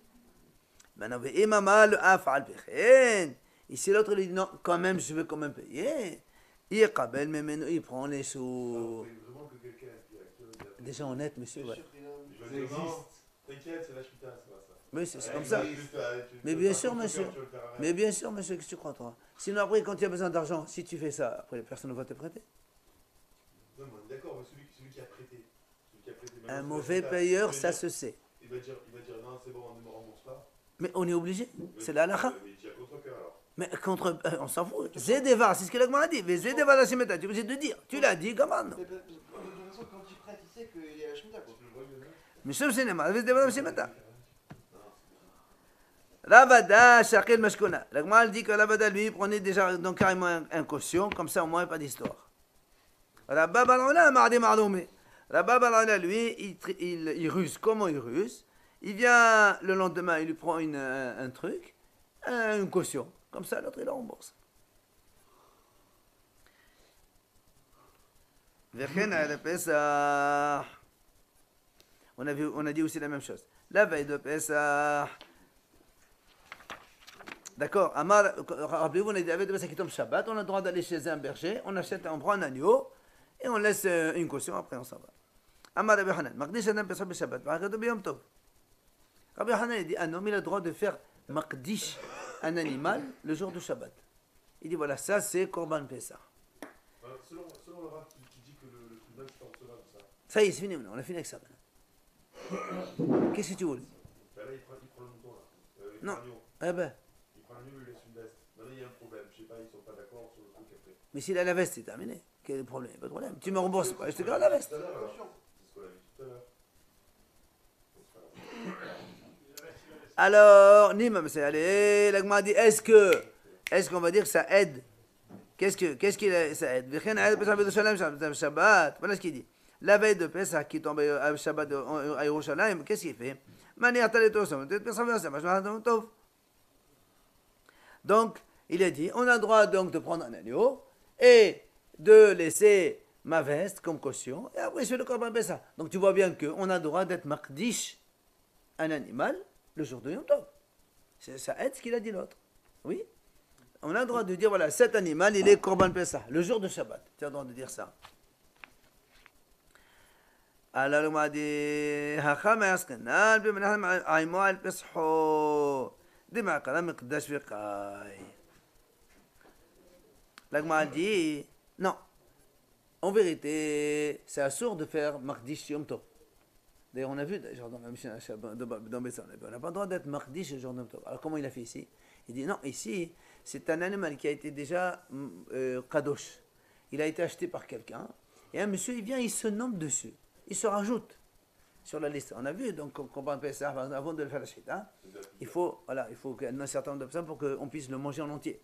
Maintenant, ici l'autre lui dit non, quand même, je veux quand même payer. Il prend les sous. Déjà honnête, monsieur. Ouais. Ça existe. T'inquiète, c'est la Shemitah, c'est pas ça. Oui, c'est comme ça. Mais bien sûr, monsieur. Mais bien sûr, monsieur, qu'est-ce que tu crois, toi? Sinon, après, quand tu as besoin d'argent, si tu fais ça, après, personne ne va te prêter. Non, mais on est d'accord, mais celui qui a prêté. Un mauvais payeur, ça se sait. Il va dire non, c'est bon, on ne me rembourse pas. Mais on est obligé. C'est la halakha. Mais il tient contre cœur alors. Mais contre. On s'en fout. Zédeva, c'est ce que l'Agma a dit. Mais Zédeva, la Shemitah, tu es obligé de dire. Tu l'as dit, comment? De toute façon, quand il prête, il sait qu'il est à la Shemitah, quoi. Mais ce cinéma, Zédeva, la Shemitah. Lavada, Shakil Mashkona. L'Agma dit que Lavada, lui, prenait déjà donc carrément un caution, comme ça au moins il n'y a pas d'histoire. Rabba Balana, Mardi Mardoumé. Rabba Balana, lui, il ruse. Comment il ruse? Il vient le lendemain, il lui prend un truc, une caution. Comme ça, l'autre, il la rembourse. On a dit aussi la même chose. La veille de Pessah. D'accord. Rappelez-vous, on a dit la veille de Pessah qui tombe Shabbat, on a le droit d'aller chez un berger, on prend un agneau et on laisse une caution, après on s'en va. Amar Rabbi Hanan, Maqdish Adam Pessah Shabbat, Maqdish Biyom Tov. Rabbi Hanan dit un homme, il a le droit de faire Maqdish, un animal, le jour du Shabbat. Il dit voilà, ça c'est Korban Pessah. Selon le Rav qui dit que le tribunal c'est pas recevable, ça. Ça y est, c'est fini maintenant, on a fini avec ça maintenant. Qu'est-ce que tu veux? Ben là, il prend le mouton là. Il Non. prend l'agneau. Eh ben, Il prend l'agneau, il laisse une veste. Maintenant, il y a un problème. Je sais pas, ils sont pas d'accord sur le truc après. mais s'il a la veste, c'est terminé. Quel est le problème? Pas de problème. Tu me rembourses pas, je te garde la veste. Tout à l'heure, alors. C'est ce qu'on a vu tout à l'heure. Alors, Nimam, c'est allé, l'Agma dit, est-ce qu'on va dire que ça aide? Qu'est-ce que ça aide? Shabbat, voilà ce qu'il dit. La veille de Pessah qui tombe à Shabbat à Yerushalayim, qu'est-ce qu'il fait? Donc, il a dit, on a le droit donc de prendre un agneau et de laisser ma veste comme caution, et après je fais le Korban Pessah. Donc tu vois bien qu'on a le droit d'être Maqdish, un animal, le jour de Yom Tov. Ça aide ce qu'il a dit l'autre. Oui. On a le droit de dire, voilà, cet animal, il est Korban Pessah, le jour de Shabbat. Tu as le droit de dire ça. Alors, on m'a dit, Hacham Askenal, Bimenachem Aimo al Pesho, Dimakala Mekdash Vikai. L'Agma a dit, non. En vérité, c'est assourd de faire Maqdish Yom Tov. D'ailleurs, on a vu, dans la Mishnah dans Bessan, on n'a pas le droit d'être Maqdish le jour de Yom Tov. Alors, comment il a fait ici? Il dit, non, ici, c'est un animal qui a été déjà Kadosh. Il a été acheté par quelqu'un, et un monsieur, il vient, il se nomme dessus. Il se rajoute sur la liste. On a vu, donc, qu'on va faire ça avant de le faire la suite. Hein? Il faut qu'il y ait un certain nombre de personnes pour qu'on puisse le manger en entier.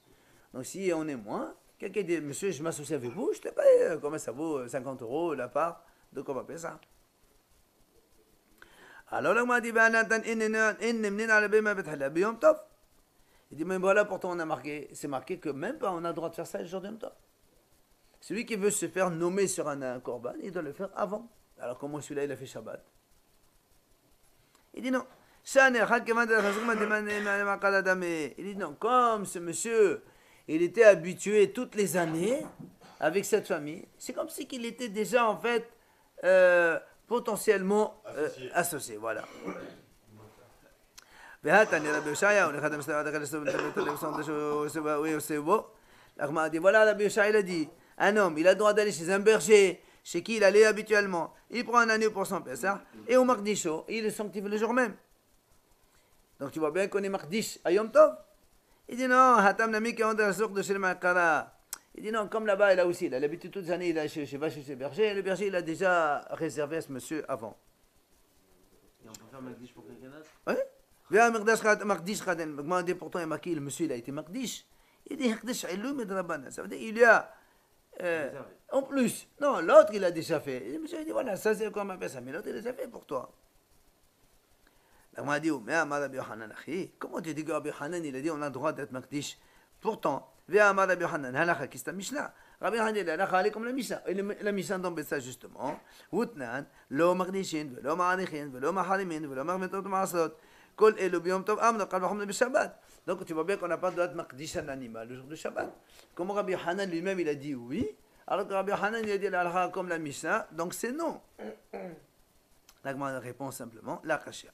Donc, si on est moins, quelqu'un dit, monsieur, je m'associe avec vous, je te paye, combien ça vaut, 50 € la part de qu'on va payer ça. Alors, là, on m'a dit, il dit, mais voilà, pourtant, on a marqué, c'est marqué que même pas on a le droit de faire ça le jour de Yom Tov. Celui qui veut se faire nommer sur un korban, il doit le faire avant. Alors, comment celui-là, il a fait Shabbat? Il dit non. Il dit non, comme ce monsieur, il était habitué toutes les années avec cette famille, c'est comme si qu'il était déjà, en fait, potentiellement associé. Voilà. והתני רבי יושעיה, ולאחד המסתבר דקה לסוף l'Agma dit, voilà, Rabbi Yosha, il a dit, un homme, il a le droit d'aller chez un berger, chez qui il allait habituellement. Il prend un agneau pour son Pessah, et au Makdisho, il le sanctifie le jour même. Donc tu vois bien qu'on est Makdish à Yom Tov. Il dit non, Hatam Nami qui est dans la source de chez le Makara. Il dit non, comme là-bas, il a aussi, il a l'habitude toutes les années, il va chez le berger, et le berger, il a déjà réservé à ce monsieur avant. Et on peut faire Makdish pour quelqu'un d'autre? Oui. Viens, Makdish Khaden, Magma dit pourtant, il m'a marqué, le monsieur, il a été Makdish. Il dit, ça veut dire il y a en plus. Non, l'autre il a déjà fait. Et le monsieur il dit, voilà, ça c'est comme on appelle ça, mais l'autre il a déjà fait pour toi. La m'a dit, mais Amar Rabbi Yochanan, comment tu dis que Rabbi Yochanan il a dit on a le droit d'être Makdish? Pourtant, viens Amar Rabbi Yochanan, halakha qui c'est la Mishnah. Rabbi Yochanan il a halakha comme la Mishnah. Et la Mishnah tombe ça justement. Wutnan, lo Makdishin, velo Ma'anichin, velo Maharimin, velo Marmetot Ma'asot. Kol elu biyom tov amna, kal vachom le Shabbat. Donc tu vois bien qu'on n'a pas le droit de Makdish un animal le jour de Shabbat. Comme Rabbi Hanan lui-même il a dit oui, alors que Rabbi Hanan il a dit la comme la Mishnah, donc c'est non. La Gemara répond simplement la Kashia.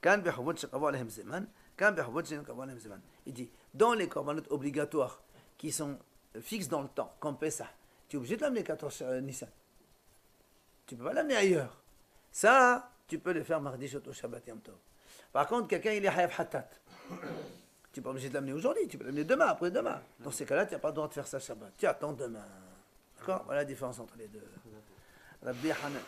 Kan behuvot shekavu alehem zeman, kan behuvot shekavu alehem zeman. Il dit dans les korbanot obligatoires qui sont fixes dans le temps, comme Pessah, tu es obligé de l'amener 14 Nissan. Tu ne peux pas l'amener ailleurs. Ça, tu peux le faire mardi au Shabbat Yom Tov. Par contre, quelqu'un il est hayab hatat. Tu n'es pas obligé de l'amener aujourd'hui, tu peux l'amener demain, après-demain. Dans ces cas-là, tu n'as pas le droit de faire ça Shabbat. Tu attends demain. D'accord? Voilà la différence entre les deux. Rabbi Hanan.